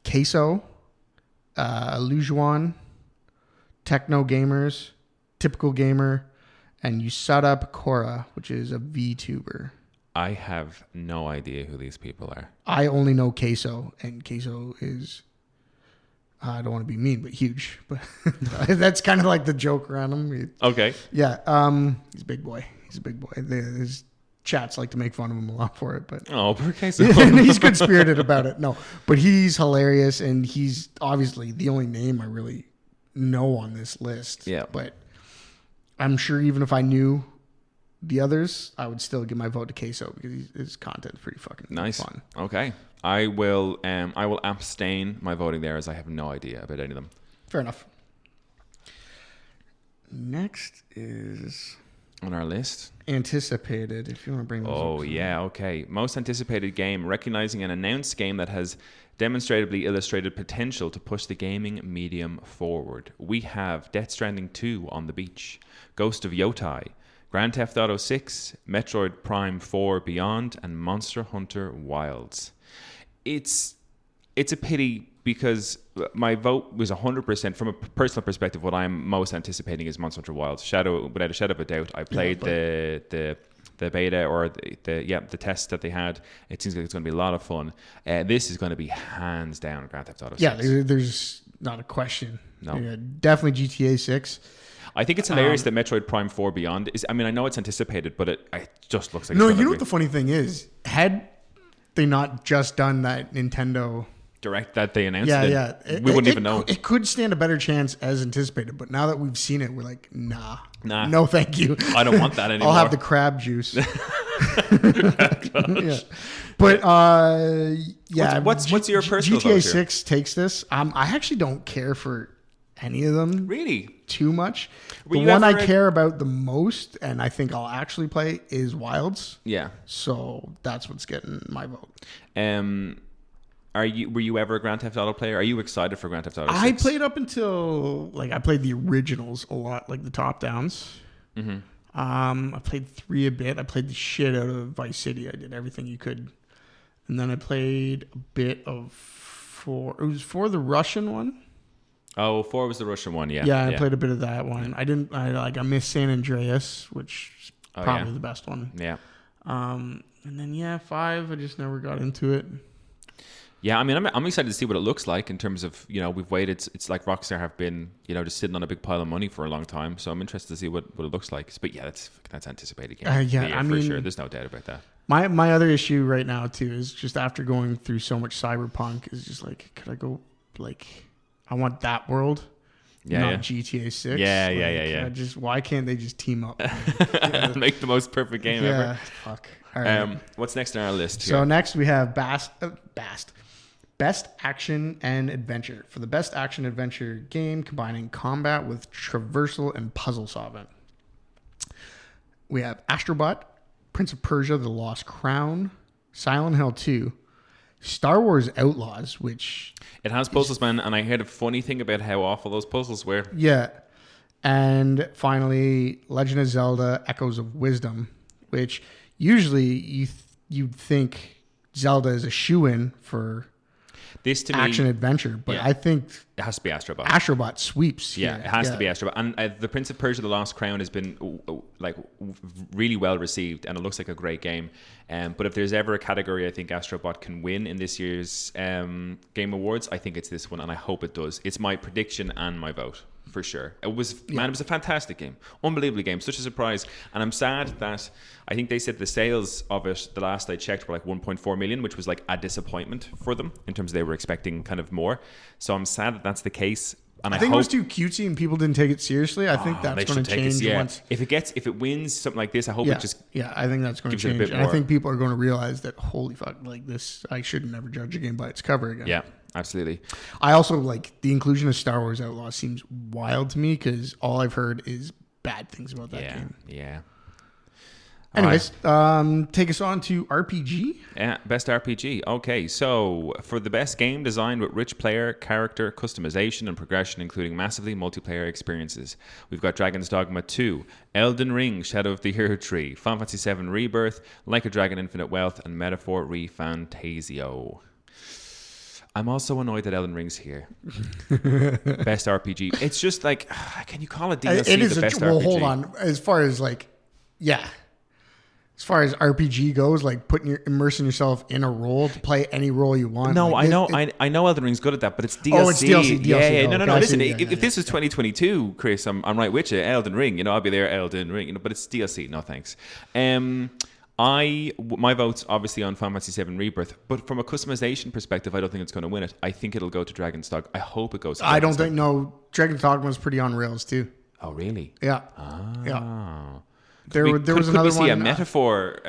Queso, Lujuan, Techno Gamers, Typical Gamer, and Usada Pecora, which is a VTuber. I have no idea who these people are. I only know Queso, and Queso is... I don't want to be mean, but huge. But that's kind of like the joke around him. Okay. Yeah. He's a big boy. His chats like to make fun of him a lot for it. But poor Queso. He's good-spirited about it. No, but he's hilarious, and he's obviously the only name I really know on this list. Yeah. But I'm sure even if I knew the others, I would still give my vote to Queso because his content's pretty fucking fun. Okay. I will abstain my voting there as I have no idea about any of them. Fair enough. Next is on our list. Anticipated, if you want to bring those up. Oh, yeah, okay. Most anticipated game, recognizing an announced game that has demonstrably illustrated potential to push the gaming medium forward. We have Death Stranding 2 on the beach, Ghost of Yotai, Grand Theft Auto 6, Metroid Prime 4 Beyond, and Monster Hunter Wilds. It's a pity because my vote was 100% from a personal perspective. What I'm most anticipating is Monster Hunter Wilds. Without a shadow of a doubt. I played the beta or the test that they had. It seems like it's going to be a lot of fun. This is going to be hands down Grand Theft Auto 6. Yeah, there's not a question. No, definitely GTA 6. I think it's hilarious that Metroid Prime 4 Beyond is. I mean, I know it's anticipated, but it just looks like. No, you know what the funny thing is? Had they not just done that Nintendo Direct that they announced, we wouldn't even know. It could stand a better chance as anticipated, but now that we've seen it, we're like, nah, no, thank you. I don't want that anymore. I'll have the crab juice. Yeah. But what's your personal GTA vote here? 6 takes this. I actually don't care for any of them really too much. The one I care about the most, and I think I'll actually play, is Wilds. Yeah. So that's what's getting my vote. Were you ever a Grand Theft Auto player? Are you excited for Grand Theft Auto 6? I played up until I played the originals a lot, like the top downs. Mm-hmm. I played 3 a bit. I played the shit out of Vice City. I did everything you could, and then I played a bit of 4. It was 4 the Russian one. Oh, 4 was the Russian one. Yeah. Yeah, I played a bit of that one. I missed San Andreas, which is probably the best one. Yeah. And then 5. I just never got into it. Yeah, I mean, I'm excited to see what it looks like in terms of, we've waited. It's like Rockstar have been, just sitting on a big pile of money for a long time. So I'm interested to see what it looks like. But yeah, that's anticipated game. I mean, for sure. There's no doubt about that. My other issue right now too is just after going through so much Cyberpunk is just like, could I go I want that world, not GTA 6. Yeah. Why can't they just team up? Make the most perfect game ever. Fuck. All right. What's next on our list here? So next we have Best Action and Adventure. For the Best Action Adventure game combining combat with traversal and puzzle solving, we have Astrobot, Prince of Persia, The Lost Crown, Silent Hill 2, Star Wars Outlaws, which... It has puzzles, man, and I heard a funny thing about how awful those puzzles were. Yeah. And finally, Legend of Zelda Echoes of Wisdom, which usually you'd think Zelda is a shoo-in for... This to action me, adventure, but I think it has to be Astrobot. Astrobot sweeps. Yeah, it has to be Astrobot. And the Prince of Persia: The Lost Crown has been really well received, and it looks like a great game. But if there's ever a category I think Astrobot can win in this year's Game Awards, I think it's this one, and I hope it does. It's my prediction and my vote for sure. It was a fantastic game, unbelievable game, such a surprise. And I'm sad that I think they said the sales of it, the last I checked, were 1.4 million, which was a disappointment for them in terms of they were expecting kind of more. So I'm sad that that's the case. And I think it was too cutesy and people didn't take it seriously. I think that's going to change once. If it wins something like this, I hope it just I think that's going to change. And I think people are going to realize that holy fuck, this I should never judge a game by its cover again. Yeah, absolutely. I also the inclusion of Star Wars Outlaws seems wild to me because all I've heard is bad things about that game. Yeah. Anyways, take us on to RPG. Yeah, best RPG. Okay, so for the best game designed with rich player, character, customization, and progression, including massively multiplayer experiences, we've got Dragon's Dogma 2, Elden Ring, Shadow of the Hero Tree, Final Fantasy VII Rebirth, Like a Dragon Infinite Wealth, and Metaphor ReFantasio. I'm also annoyed that Elden Ring's here. Best RPG. It's just can you call it DLC it is the best RPG? Well, hold on. As far as as far as RPG goes, immersing yourself in a role to play any role you want. No, I know Elden Ring's good at that, but it's DLC. Oh, it's DLC. Yeah. No. Listen, if this was 2022, Chris, I'm right with you. Elden Ring, I'll be there. Elden Ring, but it's DLC. No thanks. My vote's obviously on Final Fantasy VII Rebirth, but from a customization perspective, I don't think it's going to win it. I think it'll go to Dragon's Dogma. I hope it goes to Dragon's Dogma. No, Dragon's Dogma was pretty on rails too. Oh, really? Yeah. Ah. Yeah. There was another we one. See a metaphor.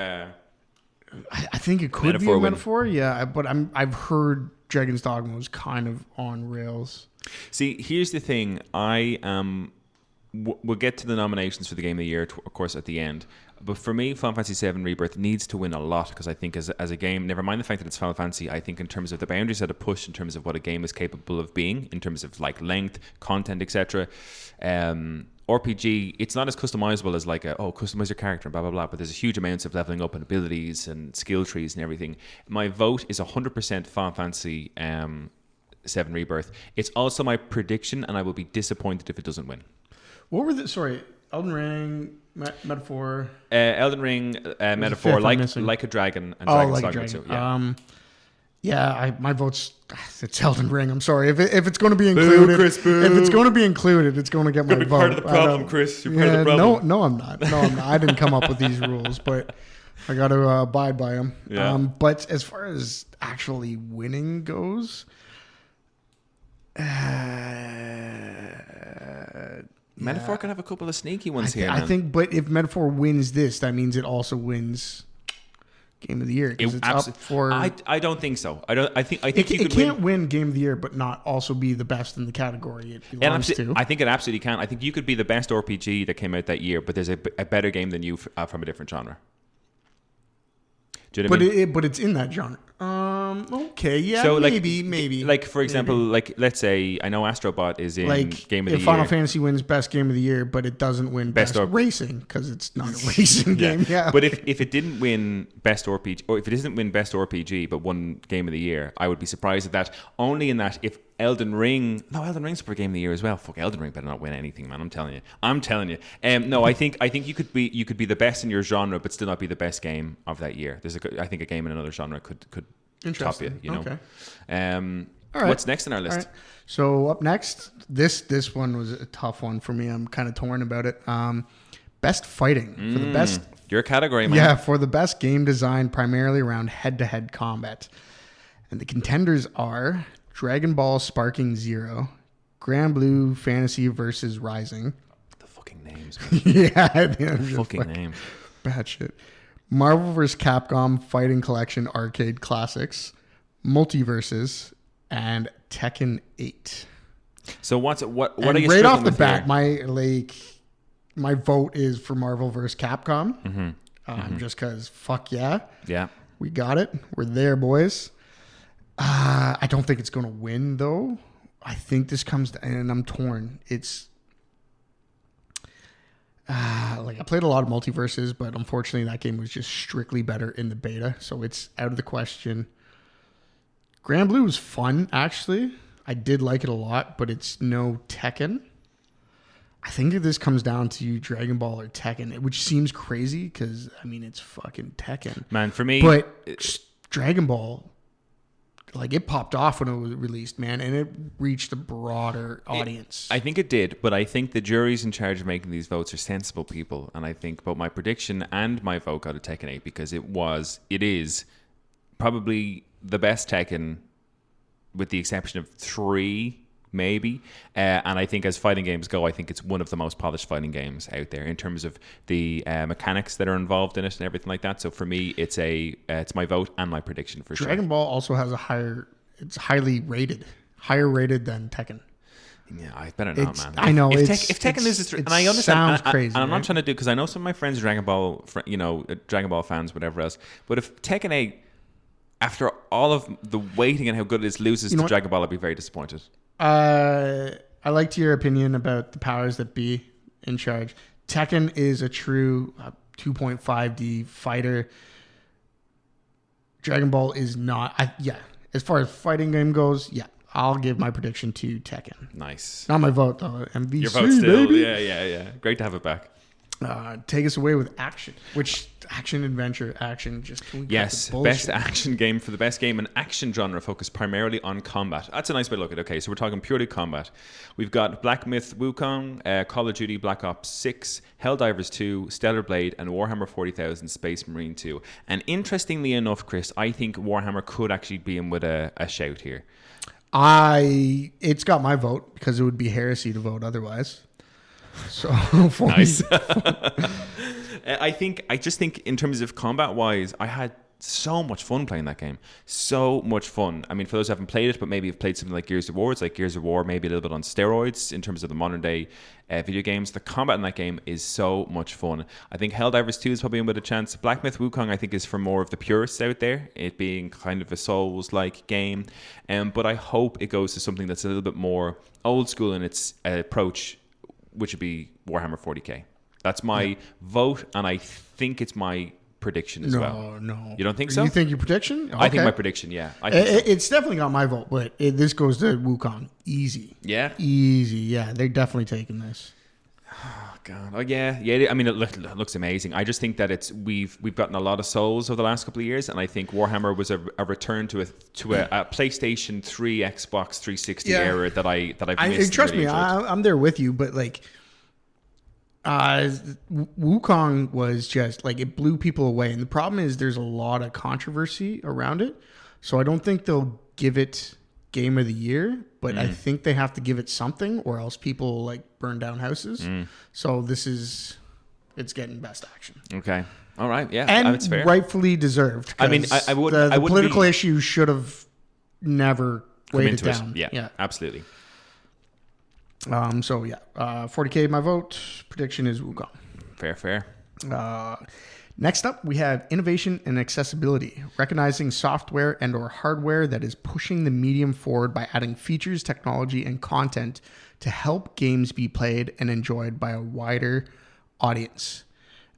I think it could be a metaphor. Yeah, but I've heard Dragon's Dogma was kind of on rails. See, here's the thing. We'll get to the nominations for the Game of the Year, of course, at the end. But for me, Final Fantasy VII Rebirth needs to win a lot because I think as a game, never mind the fact that it's Final Fantasy, I think in terms of the boundaries that it pushed, in terms of what a game is capable of being, in terms of like length, content, etc. RPG, it's not as customizable as like customize your character and blah blah blah. But there's a huge amounts of leveling up and abilities and skill trees and everything. My vote is 100% Final Fantasy VII Rebirth. It's also my prediction, and I will be disappointed if it doesn't win. What were the Elden Ring, Metaphor? Elden Ring, Metaphor, like a Dragon, and Dragon's Dogma 2. Yeah. My vote's it's Elden Ring. I'm sorry if it's going to be included. Boo, Chris, boo. If it's going to be included, it's going to get my vote. Part of the problem, Chris. You're part of the problem. No, I'm not. I didn't come up with these rules, but I got to abide by them. Yeah. But as far as actually winning goes, Metaphor can have a couple of sneaky ones here. I think, but if Metaphor wins this, that means it also wins Game of the Year. It's up for. I don't think so. I think it can't win Game of the Year, but not also be the best in the category it belongs to. I think it absolutely can. I think you could be the best RPG that came out that year, but there's a better game than you from a different genre. Do you know what I mean? But it's in that genre. Okay, yeah, so maybe. Like for example, like let's say I know Astrobot is in Game of the Year. If Final Fantasy wins Best Game of the Year, but it doesn't win Best Racing because it's not a racing game. Yeah. But if it didn't win Best RPG, or if it doesn't win Best RPG, but won Game of the Year, I would be surprised at that. Only in that if Elden Ring's for Game of the Year as well. Fuck, Elden Ring better not win anything, man. I'm telling you. No, I think you could be the best in your genre, but still not be the best game of that year. I think a game in another genre could top you. You know. Okay. All right. What's next on our list? Right. So up next, this one was a tough one for me. I'm kind of torn about it. Best fighting for the best. Your category, man. Yeah, for the best game design, primarily around head-to-head combat, and the contenders are Dragon Ball Sparking Zero, Grand Blue Fantasy versus Rising. The fucking names, man. Yeah, fucking names. Bad shit. Marvel vs. Capcom Fighting Collection Arcade Classics, Multiverses, and Tekken 8. So what are you right off the bat? Here? My vote is for Marvel vs. Capcom. Just because fuck yeah, we got it. We're there, boys. I don't think it's going to win though. I think this comes to, and I'm torn. It's I played a lot of Multiverses, but unfortunately that game was just strictly better in the beta, so it's out of the question. Grand Blue was fun, actually. I did like it a lot, but it's no Tekken. I think that this comes down to Dragon Ball or Tekken, which seems crazy because, it's fucking Tekken. Man, for me... But Dragon Ball... it popped off when it was released, man, and it reached a broader audience. I think it did, but I think the juries in charge of making these votes are sensible people, and I think both my prediction and my vote got a Tekken 8 because it is probably the best Tekken, with the exception of 3, maybe. And I think as fighting games go, I think it's one of the most polished fighting games out there in terms of the mechanics that are involved in it and everything like that. So for me, it's my vote and my prediction for sure. Dragon Ball also has it's highly rated, higher rated than Tekken. Yeah, I better not, man. I know. If Tekken loses, and I understand, sounds crazy. And I'm not trying to do, because I know some of my friends are Dragon Ball fans, whatever else. But if Tekken 8, after all of the waiting and how good it is, loses to Dragon Ball, I'd be very disappointed. I liked your opinion about the powers that be in charge. Tekken is a true 2.5D fighter. Dragon Ball is not. As far as fighting game goes, I'll give my prediction to Tekken. Nice. Not my vote though. MVC, your vote still, baby. Yeah. Great to have it back. Take us away with action. Which adventure, just yes, best action game for the best game in action genre focused primarily on combat. That's a nice way to look at it. Okay, so we're talking purely combat. We've got Black Myth Wukong, Call of Duty Black Ops 6, Helldivers 2, Stellar Blade, and Warhammer 40,000 Space Marine 2. And interestingly enough, Chris, I think Warhammer could actually be in with a shout here. It's got my vote because it would be heresy to vote otherwise. So nice. I just think in terms of combat wise, I had so much fun playing that game. So much fun. I mean, for those who haven't played it, but maybe have played something like Gears of War, it's like Gears of War, maybe a little bit on steroids in terms of the modern day video games. The combat in that game is so much fun. I think Helldivers 2 is probably in with a chance. Black Myth Wukong, I think, is for more of the purists out there, it being kind of a Souls-like game. But I hope it goes to something that's a little bit more old school in its approach, which would be Warhammer 40k. That's my vote, and I think it's my prediction as well. No. You don't think so? You think your prediction? Okay. I think my prediction, yeah. I think so. It's definitely got my vote, but this goes to Wukong. Easy. Yeah? Easy, yeah. They're definitely taking this. Oh, God. Oh, yeah. Yeah. I mean, it looks amazing. I just think that we've gotten a lot of Souls over the last couple of years, and I think Warhammer was a return to a PlayStation 3, Xbox 360 era that I've missed. Trust me, I'm there with you, but like, Wukong was just like, it blew people away, and the problem is there's a lot of controversy around it, so I don't think they'll give it Game of the Year, but I think they have to give it something, or else people like burn down houses. So it's getting Best Action. Okay, all right, yeah, and that's fair. Rightfully deserved. I mean, I would. The wouldn't political be, issue should have never weighed it down. Yeah, absolutely. So yeah, 40K my vote. Prediction is Wukong. Fair. Next up, we have innovation and accessibility, recognizing software and or hardware that is pushing the medium forward by adding features, technology, and content to help games be played and enjoyed by a wider audience.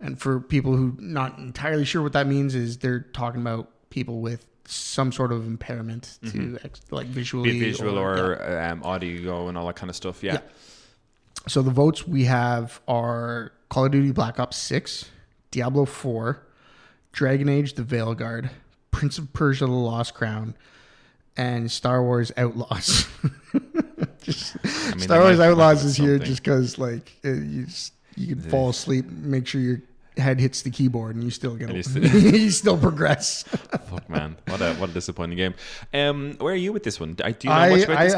And for people who not entirely sure what that means, is they're talking about people with some sort of impairment to like visually, be it visual or audio and all that kind of stuff. Yeah. So the votes we have are Call of Duty Black Ops 6, Diablo 4, Dragon Age The Veilguard, Prince of Persia The Lost Crown, and Star Wars Outlaws. Star Wars Outlaws is here just because like you can fall asleep, make sure your head hits the keyboard, and you still get you still progress. Fuck, man, what a disappointing game. Where are you with this one? Do you know much about this?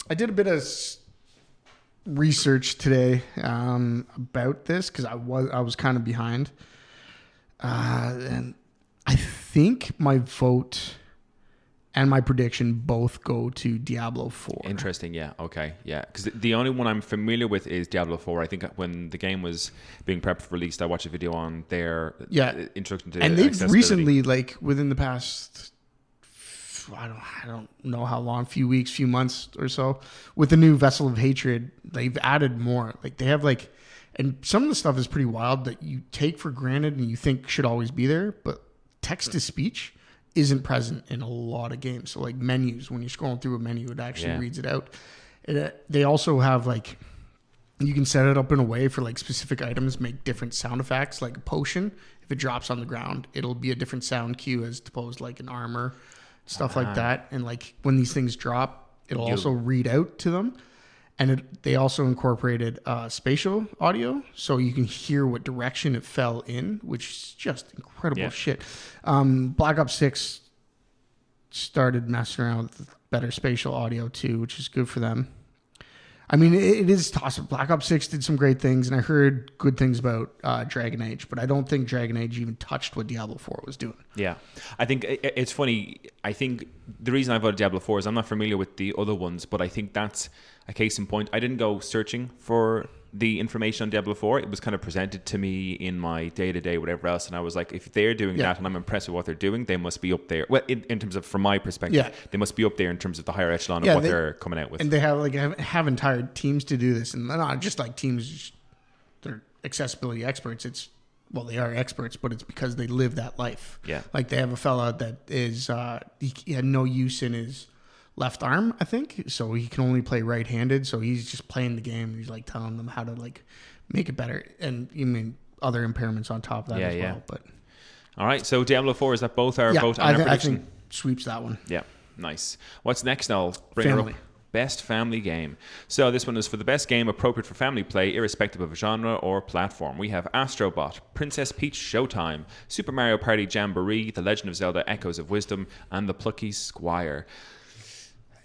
I did a bit of research today about this because I was kind of behind, and I think my vote and my prediction both go to Diablo 4. Interesting, yeah, okay, yeah. Because the only one I'm familiar with is Diablo 4. I think when the game was being prepped for release, I watched a video on their introduction to and they've recently, like within the past, I don't know how long, few weeks, few months or so, with the new Vessel of Hatred, they've added more. Like they have like, and some of the stuff is pretty wild that you take for granted and you think should always be there, but text to speech isn't present in a lot of games. So like menus, when you're scrolling through a menu, it actually reads it out. They also have like, you can set it up in a way for like specific items, make different sound effects. Like a potion, if it drops on the ground, it'll be a different sound cue as opposed to like an armor, stuff like that. And like when these things drop, it'll also read out to them. And they also incorporated spatial audio, so you can hear what direction it fell in, which is just incredible shit. Black Ops 6 started messing around with better spatial audio too, which is good for them. I mean, it is toss-up. Black Ops 6 did some great things, and I heard good things about Dragon Age, but I don't think Dragon Age even touched what Diablo 4 was doing. Yeah. I think it's funny. I think the reason I voted Diablo 4 is I'm not familiar with the other ones, but I think that's a case in point. I didn't go searching for the information on Diablo 4. It was kind of presented to me in my day-to-day, whatever else, and I was like, if they're doing that and I'm impressed with what they're doing, they must be up there. Well, in terms of, from my perspective, they must be up there in terms of the higher echelon of what they're coming out with. And they have entire teams to do this, and not just like teams that are accessibility experts. They are experts, but it's because they live that life. Yeah. Like they have a fella that is, he had no use in his left arm, I think, so he can only play right-handed, so he's just playing the game. He's like telling them how to like make it better, and you mean other impairments on top of that as well. But all right, so Diablo 4, is that both our vote and our prediction? I think sweeps that one. Yeah, nice. What's next? I'll bring it up. Best family game. So this one is for the best game appropriate for family play, irrespective of genre or platform. We have Astrobot, Princess Peach Showtime, Super Mario Party Jamboree, The Legend of Zelda Echoes of Wisdom, and The Plucky Squire.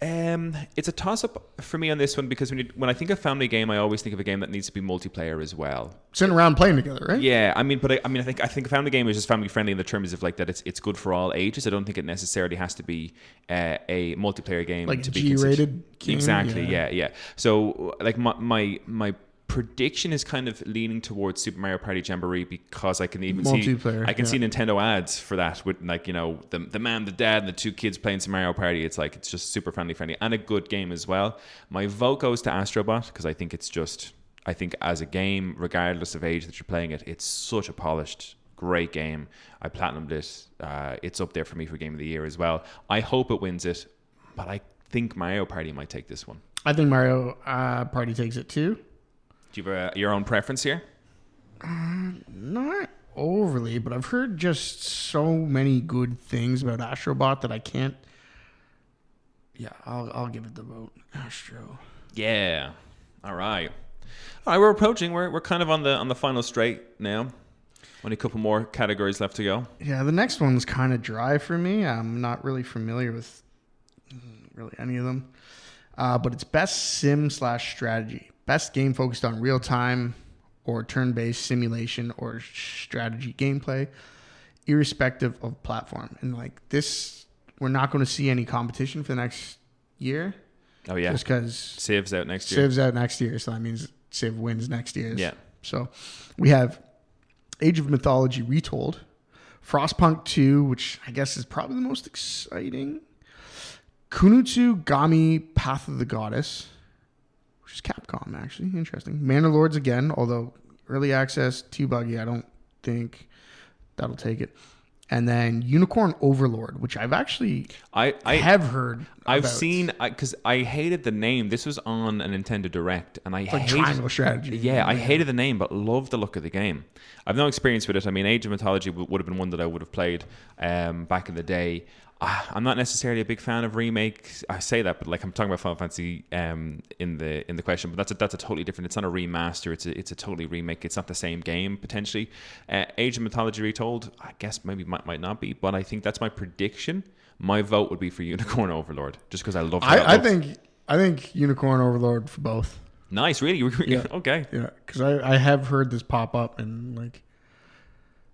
It's a toss-up for me on this one because when I think of family game, I always think of a game that needs to be multiplayer as well. Sitting around playing together, right? Yeah, I think a family game is just family friendly in the terms of like that it's good for all ages. I don't think it necessarily has to be a multiplayer game Like to be G-rated game? Exactly, yeah. So like my prediction is kind of leaning towards Super Mario Party Jamboree because I can even see Nintendo ads for that with like, you know, the mom, the dad, and the two kids playing some Mario Party. It's like, it's just super family friendly and a good game as well. My vote goes to Astrobot because I think I think as a game, regardless of age that you're playing it, it's such a polished, great game. I platinumed it. It's up there for me for Game of the Year as well. I hope it wins it, but I think Mario Party might take this one. I think Mario Party takes it too. Do you have your own preference here? Not overly, but I've heard just so many good things about Astrobot that I can't. Yeah, I'll give it the vote. Astro. Yeah. All right. We're approaching. We're kind of on the final straight now. Only a couple more categories left to go. Yeah, the next one's kind of dry for me. I'm not really familiar with really any of them. But it's best sim/strategy. Best game focused on real-time or turn-based simulation or strategy gameplay, irrespective of platform. And like this, we're not going to see any competition for the next year. Oh, yeah. Just because Civ's out next year. Civ's out next year, so that means Civ wins next year. Yeah. So we have Age of Mythology Retold, Frostpunk 2, which I guess is probably the most exciting, Kunutsu Gami Path of the Goddess, which is Capcom, actually. Interesting. Manor again, although early access, too buggy. I don't think that'll take it. And then Unicorn Overlord, which I've actually I have heard. I've seen because I hated the name. This was on a Nintendo Direct, and I hated Triangle Strategy. Yeah, I hated the name, but loved the look of the game. I've no experience with it. I mean, Age of Mythology would have been one that I would have played back in the day. I'm not necessarily a big fan of remakes. I say that, but like I'm talking about Final Fantasy in the question, but that's a totally different. It's not a remaster. It's a totally remake. It's not the same game potentially. Age of Mythology Retold, I guess maybe might not be, but I think that's my prediction. My vote would be for Unicorn Overlord, just because I love. I think Unicorn Overlord for both. Nice, really? Yeah. Okay. Yeah, because I have heard this pop up and like.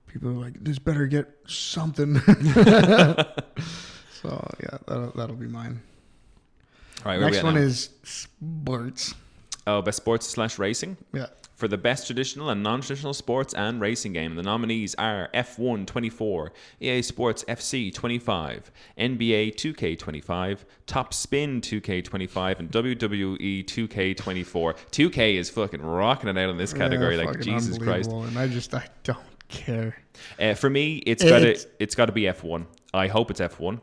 People are like, this better get something. So, yeah, that'll be mine. All right, next one is sports. Oh, best sports/racing? Yeah. For the best traditional and non-traditional sports and racing game, the nominees are F1 24, EA Sports FC 25, NBA 2K25, Top Spin 2K25, and WWE 2K24. 2K is fucking rocking it out in this category. Like, Jesus Christ. And I don't care. For me, it's got to be F1. I hope it's F1.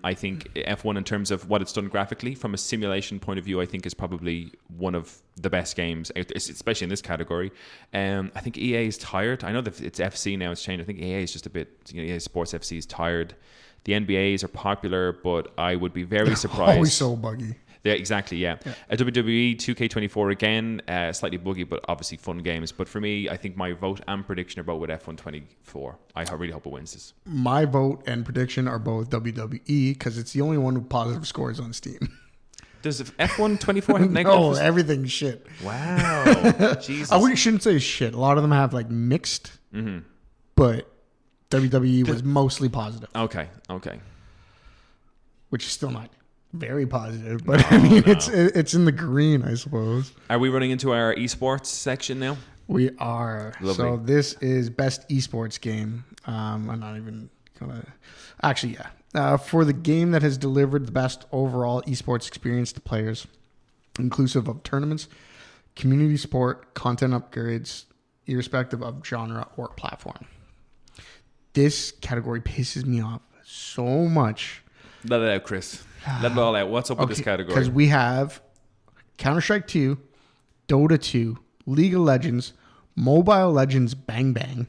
I think F1 in terms of what it's done graphically from a simulation point of view, I think is probably one of the best games, especially in this category. I think EA is tired. I know that it's FC now, it's changed. I think EA is just a bit, EA Sports FC is tired. The NBAs are popular, but I would be very surprised. Always so buggy. Yeah, exactly, yeah. WWE 2K24 again, slightly buggy, but obviously fun games. But for me, I think my vote and prediction are both with F1 24. I really hope it wins this. My vote and prediction are both WWE because it's the only one with positive scores on Steam. Does F1 24 have negative? No, everything's shit. Wow. Jesus. I shouldn't say shit. A lot of them have like mixed, but WWE was mostly positive. Okay. Which is still not very positive, but it's in the green, I suppose. Are we running into our esports section now? We are. Lovely. So this is best esports game. I'm not even gonna. Actually, yeah. For the game that has delivered the best overall esports experience to players, inclusive of tournaments, community support, content upgrades, irrespective of genre or platform. This category pisses me off so much. Let it out, Chris. Let it all out. What's up with this category? Because we have Counter-Strike 2, Dota 2, League of Legends, Mobile Legends Bang Bang,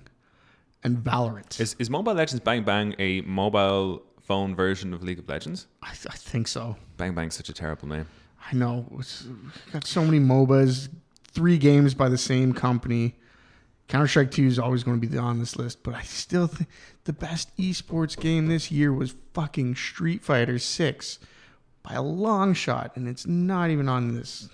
and Valorant. Is Mobile Legends Bang Bang a mobile phone version of League of Legends? I think so. Bang Bang's such a terrible name. I know. We've got so many MOBAs, 3 games by the same company. Counter-Strike 2 is always going to be on this list, but I still think the best esports game this year was fucking Street Fighter 6 by a long shot, and it's not even on this.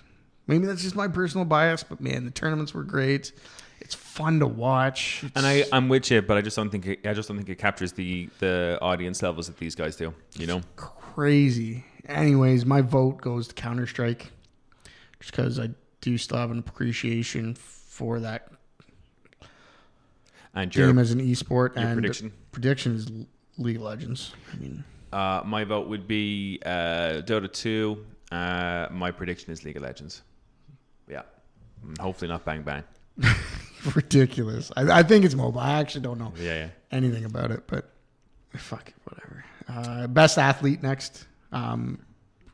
Maybe that's just my personal bias, but man, the tournaments were great. It's fun to watch. I'm with you, but I just don't think it captures the audience levels that these guys do. You know, crazy. Anyways, my vote goes to Counter-Strike, just because I do still have an appreciation for that and game as an esport. Your and prediction is League of Legends. I mean, my vote would be Dota 2. My prediction is League of Legends. Yeah, hopefully not Bang Bang. Ridiculous. I think it's mobile. I actually don't know anything about it, but fuck it, whatever. Best athlete next.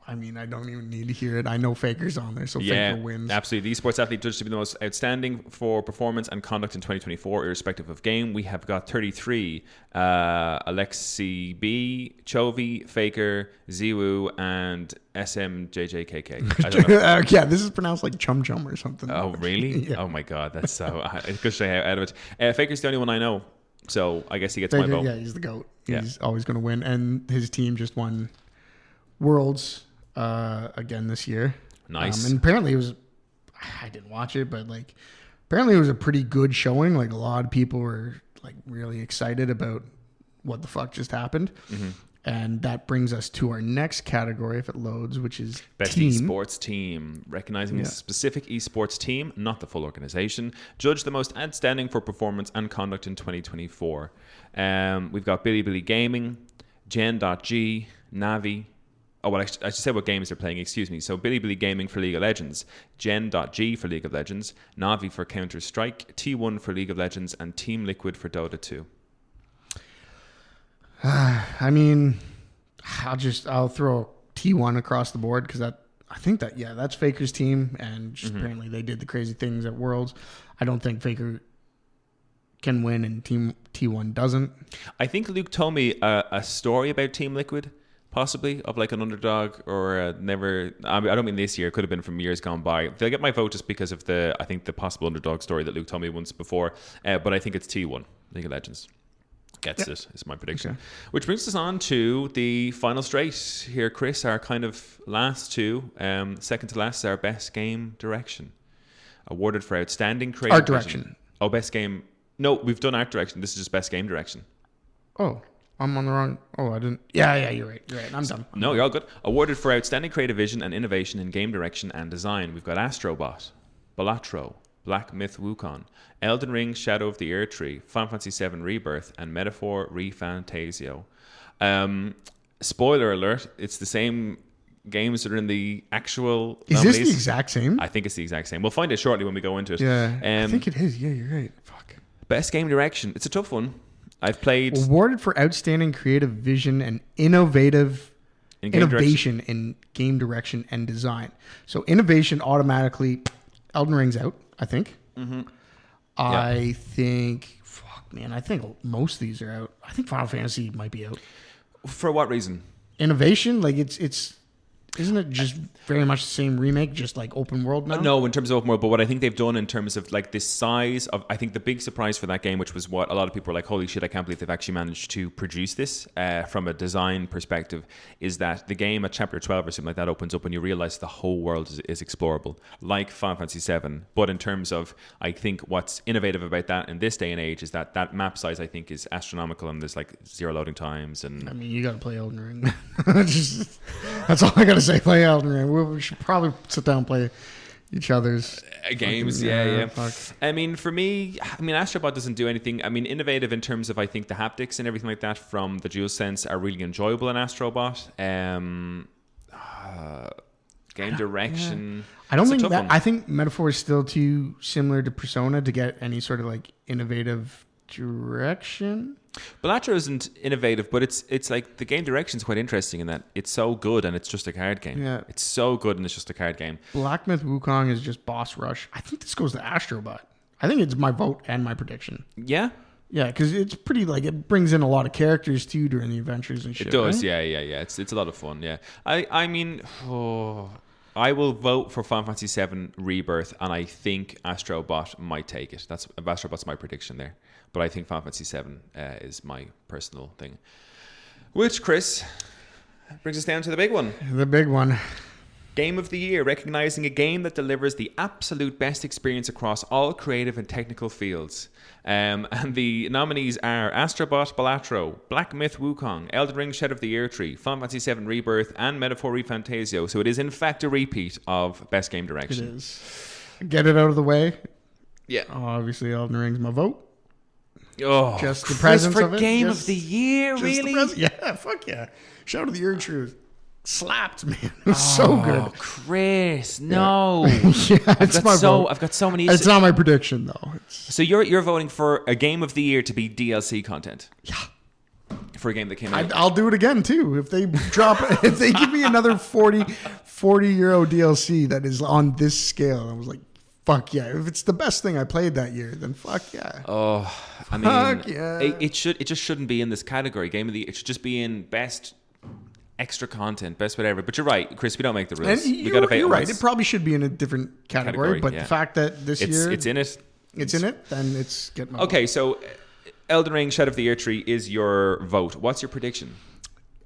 I mean, I don't even need to hear it. I know Faker's on there, so Faker wins. Absolutely. The esports athlete judged to be the most outstanding for performance and conduct in 2024, irrespective of game. We have got 33. Alexi B, Chovy, Faker, Ziwu, and SMJJKK. I don't know. Yeah, this is pronounced like Chum Chum or something. Oh, really? Yeah. Oh, my God. That's so... It's good to stay out of it. Faker's the only one I know, so I guess he gets Faker, my vote. Yeah, he's the GOAT. He's always going to win, and his team just won Worlds again this year. Nice. And apparently it was, I didn't watch it, but like apparently it was a pretty good showing. Like a lot of people were like really excited about what the fuck just happened. Mm-hmm. And that brings us to our next category if it loads, which is Best esports team. Recognizing a specific esports team, not the full organization. Judge the most outstanding for performance and conduct in 2024. We've got Bilibili Gaming, Gen.G, Navi. Oh, well, I should say what games they're playing, excuse me. So, Bilibili Gaming for League of Legends, Gen.G for League of Legends, Navi for Counter-Strike, T1 for League of Legends, and Team Liquid for Dota 2. I mean, I'll throw T1 across the board because that's Faker's team, and just apparently they did the crazy things at Worlds. I don't think Faker can win and Team T1 doesn't. I think Luke told me a story about Team Liquid. Possibly of like an underdog or never. I don't mean this year. It could have been from years gone by. They'll get my vote just because of the possible underdog story that Luke told me once before. But I think it's T1 League of Legends gets it. Is my prediction. Okay. Which brings us on to the final straight here, Chris. Our kind of last two, second to last, is our best game direction, awarded for outstanding creative art direction. Vision. Oh, best game. No, we've done art direction. This is just best game direction. Oh. I'm on the wrong... Oh, I didn't... Yeah, you're right. I'm done. No, you're all good. Awarded for outstanding creative vision and innovation in game direction and design. We've got Astrobot, Balatro, Black Myth Wukong, Elden Ring, Shadow of the Erdtree, Final Fantasy VII Rebirth, and Metaphor ReFantasio. Spoiler alert, it's the same games that are in the actual nominees. Is this the exact same? I think it's the exact same. We'll find it shortly when we go into it. Yeah, I think it is. Yeah, you're right. Fuck. Best game direction. It's a tough one. I've played... Awarded for outstanding creative vision and innovation in game direction and design. So innovation automatically... Elden Ring's out, I think. Mm-hmm. I think... Fuck, man. I think most of these are out. I think Final Fantasy might be out. For what reason? Innovation? Like, it's... Isn't it just very much the same remake, just like open world now? No, in terms of open world, but what I think they've done in terms of like this size of, I think the big surprise for that game, which was what a lot of people were like, holy shit, I can't believe they've actually managed to produce this from a design perspective, is that the game at chapter 12 or something like that opens up and you realize the whole world is explorable, like Final Fantasy VII. But in terms of, I think what's innovative about that in this day and age is that that map size, I think, is astronomical and there's like zero loading times. And I mean, you got to play Elden Ring. That's all I got to say. Play Elden Ring. We should probably sit down and play each other's games. Fucking, yeah. Fuck. I mean, for me, Astrobot doesn't do anything. I mean, innovative in terms of, I think the haptics and everything like that from the DualSense are really enjoyable in Astrobot. Game direction. Yeah. I don't think that. I think Metaphor is still too similar to Persona to get any sort of like innovative direction. Balatro isn't innovative, but it's like the game direction is quite interesting in that it's so good and it's just a card game. Yeah, it's so good and it's just a card game. Black Myth Wukong is just boss rush. I think this goes to Astrobot. I think it's my vote and my prediction. Yeah, because it's pretty like it brings in a lot of characters too during the adventures and shit. It does, right? yeah. It's a lot of fun. Yeah, I mean, I will vote for Final Fantasy VII Rebirth, and I think Astrobot might take it. Astrobot's my prediction there. But I think Final Fantasy VII is my personal thing. Which, Chris, Brings us down to the big one. The big one. Game of the Year, recognizing a game that delivers the absolute best experience across all creative and technical fields. And the nominees are Astrobot Balatro, Black Myth Wukong, Elden Ring Shadow of the Year Tree, Final Fantasy VII Rebirth, and Metaphor ReFantasio. So it is in fact a repeat of Best Game Direction. It is. Get it out of the way. Yeah. Obviously, Elden Ring's my vote. Oh, just the presence for of it. Game of the Year, really? Yeah, fuck yeah. Shadow of the Year Tree slapped, man. It was so good. Chris, no. Yeah, it's my vote. I've got so many. It's not my prediction though. So you're voting for a Game of the Year to be DLC content. Yeah. For a game that came out. I'll do it again too. If they if they give me another 40 euro DLC that is on this scale, I was like, fuck yeah. If it's the best thing I played that year, then fuck yeah. Oh, I mean, fuck yeah. It just shouldn't be in this category. Game of the Year. It should just be in best extra content, best whatever. But you're right, Chris. We don't make the rules. And you're right. It probably should be in a different category. But the fact that this year it's in it, then it's getting. Okay, so Elden Ring Shadow of the Year Tree is your vote. What's your prediction?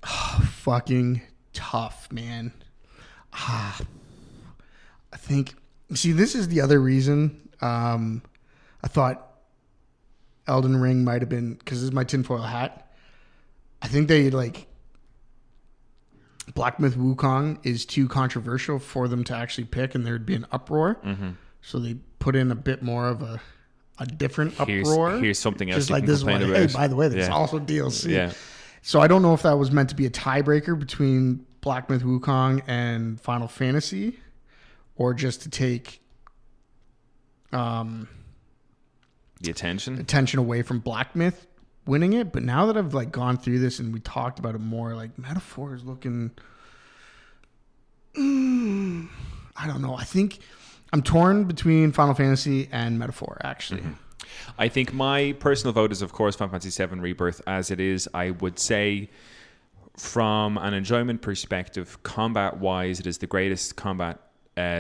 Fucking tough, man. I think. See, this is the other reason I thought Elden Ring might have been, because this is my tinfoil hat. I think they Black Myth Wukong is too controversial for them to actually pick, and there'd be an uproar. Mm-hmm. So they put in a bit more of a different uproar. Here's something else. Just like this one. Hey, by the way, there's also DLC. Yeah. So I don't know if that was meant to be a tiebreaker between Black Myth Wukong and Final Fantasy, or just to take the attention away from Black Myth winning it. But now that I've gone through this and we talked about it more, Metaphor is looking. I don't know. I think I'm torn between Final Fantasy and Metaphor, actually. Mm-hmm. I think my personal vote is, of course, Final Fantasy VII Rebirth. As it is, I would say, from an enjoyment perspective, combat-wise, it is the greatest combat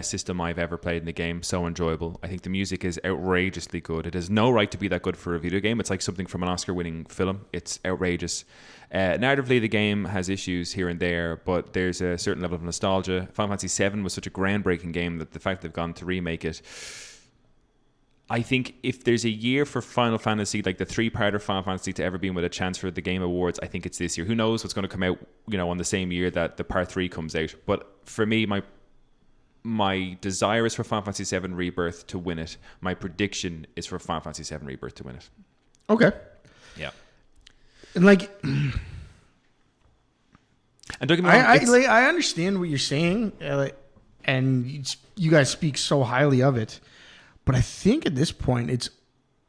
system I've ever played in the game. So enjoyable. I think the music is outrageously good. It has no right to be that good for a video game. It's like something from an Oscar-winning film. It's outrageous. Narratively, the game has issues here and there, but there's a certain level of nostalgia. Final Fantasy VII was such a groundbreaking game that the fact they've gone to remake it, I think if there's a year for Final Fantasy, like the three-parter Final Fantasy, to ever be with a chance for the Game Awards, I think it's this year. Who knows what's going to come out, on the same year that the Part 3 comes out. But for me, my desire is for Final Fantasy VII Rebirth to win it. My prediction is for Final Fantasy VII Rebirth to win it. Okay. Yeah. And and don't get me wrong, I understand what you're saying, and you guys speak so highly of it. But I think at this point, it's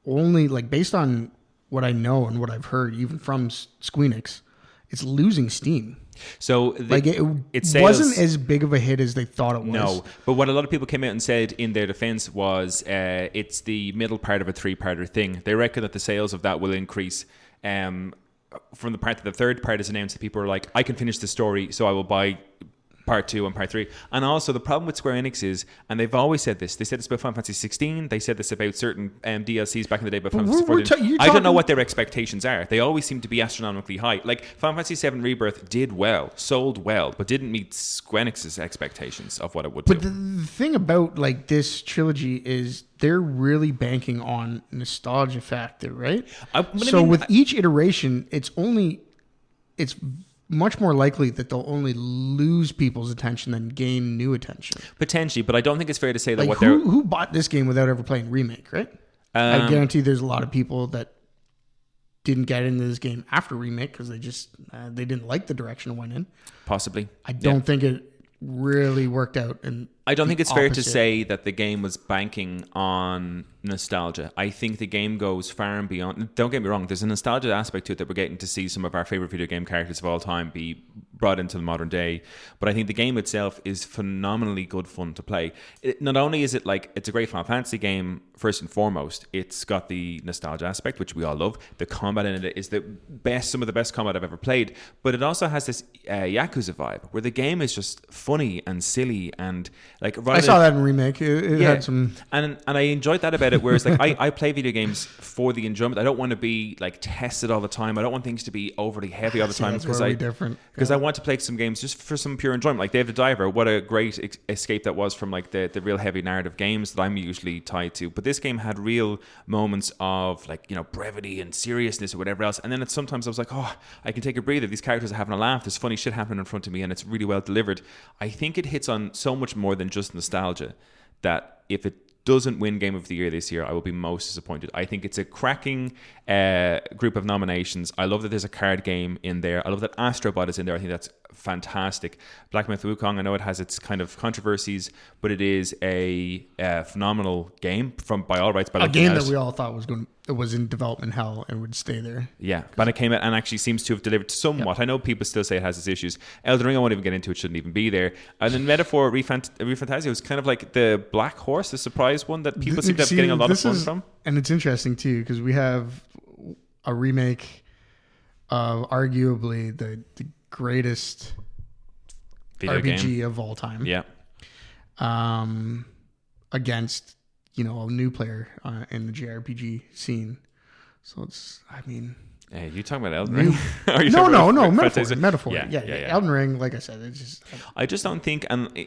only based on what I know and what I've heard, even from Squeenix, it's losing steam. So it wasn't as big of a hit as they thought it was. No, but what a lot of people came out and said in their defense was it's the middle part of a three-parter thing. They reckon that the sales of that will increase from the part that the third part is announced. That people are like, I can finish the story, so I will buy Part 2 and Part 3. And also the problem with Square Enix is, and they've always said this, they said this about Final Fantasy 16, they said this about certain DLCs back in the day about Final Fantasy 14. I don't know what their expectations are. They always seem to be astronomically high. Like Final Fantasy VII Rebirth did well, sold well, but didn't meet Square Enix's expectations of what it would do. But the thing about this trilogy is they're really banking on nostalgia factor, right? With each iteration, it's much more likely that they'll only lose people's attention than gain new attention. Potentially, but I don't think it's fair to say that who bought this game without ever playing Remake, right? I guarantee there's a lot of people that didn't get into this game after Remake because they just they didn't like the direction it went in. Possibly. I don't think it really worked out. And I don't think it's fair to say that the game was banking on nostalgia. I think the game goes far and beyond. Don't get me wrong, there's a nostalgia aspect to it that we're getting to see some of our favorite video game characters of all time be brought into the modern day. But I think the game itself is phenomenally good fun to play. Not only is it it's a great Final Fantasy game, first and foremost, it's got the nostalgia aspect, which we all love. The combat in it is some of the best combat I've ever played. But it also has this Yakuza vibe, where the game is just funny and silly and I saw that in Remake. It had some, and I enjoyed that about it. Whereas I play video games for the enjoyment. I don't want to be tested all the time. I don't want things to be overly heavy all the time because I want to play some games just for some pure enjoyment, like Dave the Diver. What a great escape that was from like the real heavy narrative games that I'm usually tied to. But this game had real moments of like, brevity and seriousness or whatever else. And then sometimes I was like, oh, I can take a breather. These characters are having a laugh. There's funny shit happening in front of me, and it's really well delivered. I think it hits on so much more than just nostalgia, that if it doesn't win Game of the Year this year, I will be most disappointed. I think it's a cracking group of nominations. I love that there's a card game in there. I love that Astrobot is in there. I think that's fantastic. Black Myth Wukong, I know it has its kind of controversies, but it is a phenomenal game by all rights. A game that we all thought was in development hell and would stay there. Yeah, but it came out and actually seems to have delivered somewhat. Yep. I know people still say it has its issues. Elden Ring, I won't even get into it, shouldn't even be there. And then Metaphor Refantasia was kind of like the Black Horse, the surprise one that people seem to have getting a lot of fun from. And it's interesting too, because we have a remake of arguably the greatest video RPG game of all time. Yeah. Against a new player in the JRPG scene. So it's, Hey, you talking about Elden Ring? No, Metaphor. Yeah. Elden Ring, like I said, it's just... I just don't think, and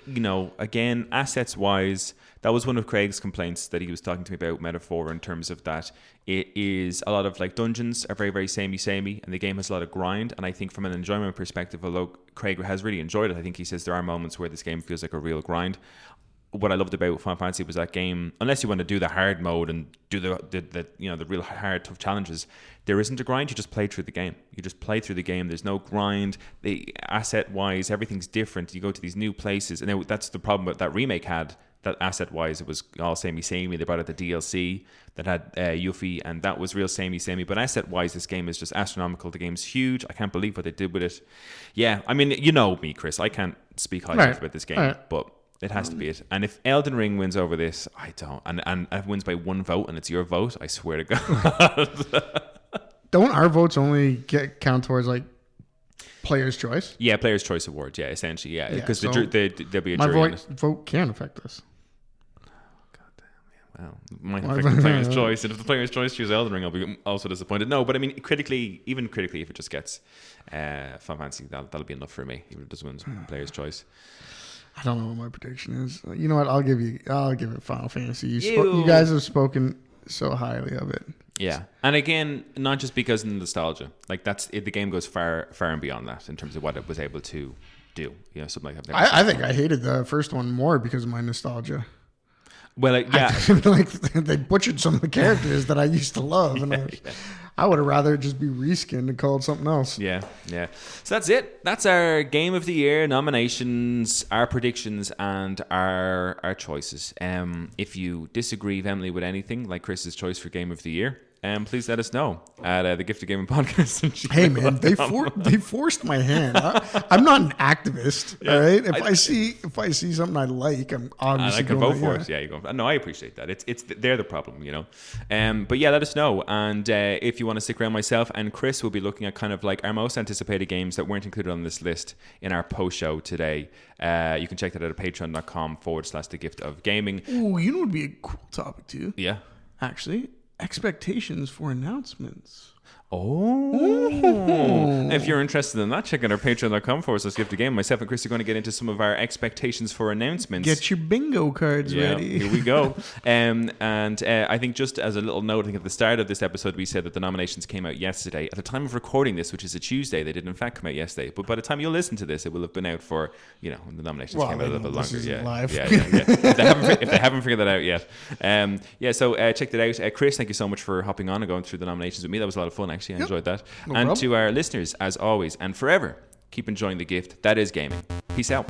again, assets-wise, that was one of Craig's complaints that he was talking to me about Metaphor, in terms of that it is a lot of like dungeons are very, very samey, and the game has a lot of grind. And I think from an enjoyment perspective, although Craig has really enjoyed it, I think he says there are moments where this game feels like a real grind. What I loved about Final Fantasy was that game, unless you want to do the hard mode and do the real hard, tough challenges, there isn't a grind. You just play through the game. There's no grind. The asset-wise, everything's different. You go to these new places, and that's the problem that remake had. That asset-wise, it was all samey. They brought out the DLC that had Yuffie, and that was real samey. But asset-wise, this game is just astronomical. The game's huge. I can't believe what they did with it. Yeah, I mean, you know me, Chris. I can't speak highly about this game, but it has to be it. And if Elden Ring wins over this, I don't. And it wins by one vote, and it's your vote, I swear to God. Don't our votes only count towards like Player's Choice? Yeah, Player's Choice Award. Yeah, essentially. Yeah, because there'll be a jury on it. My vote can affect us. Well, it might affect the Player's Choice, and if the Player's Choice choose Elden Ring, I'll be also disappointed. No, but I mean, critically, if it just gets Final Fantasy, that'll be enough for me. Even if it doesn't win Player's Choice. I don't know what my prediction is. You know what? I'll give it Final Fantasy. You guys have spoken so highly of it. Yeah, and again, not just because of the nostalgia. Like that's it. The game goes far and beyond that in terms of what it was able to do. Something like that. I think I hated the first one more because of my nostalgia. Well, yeah, like they butchered some of the characters that I used to love, and I would have rather just be reskinned and called something else. Yeah. So that's it. That's our Game of the Year nominations, our predictions, and our choices. If you disagree vehemently with anything, like Chris's choice for Game of the Year, please let us know at the Gift of Gaming Podcast. Hey man, they forced my hand. I'm not an activist, all right? If I see something I like, I'm obviously I can vote for it. Yeah, you go. No, I appreciate that. They're the problem, But yeah, let us know. And if you want to stick around, myself and Chris will be looking at kind of like our most anticipated games that weren't included on this list in our post show today. You can check that out at patreon.com/thegiftofgaming. Ooh, you know what would be a cool topic too? Yeah, actually. Expectations for announcements. Oh. If you're interested in that, check out our patreon.com/giftofgaming. Myself and Chris are going to get into some of our expectations for announcements. Get your bingo cards ready. Here we go. And I think just as a little note, I think at the start of this episode, we said that the nominations came out yesterday. At the time of recording this, which is a Tuesday, they did in fact come out yesterday. But by the time you'll listen to this, it will have been out for, the nominations came out a little bit longer. Live. Yeah. If they haven't figured that out yet. So check that out. Chris, thank you so much for hopping on and going through the nominations with me. That was a lot of fun, actually. I enjoyed that. No and problem. To our listeners, as always and forever, keep enjoying the gift that is gaming. Peace out.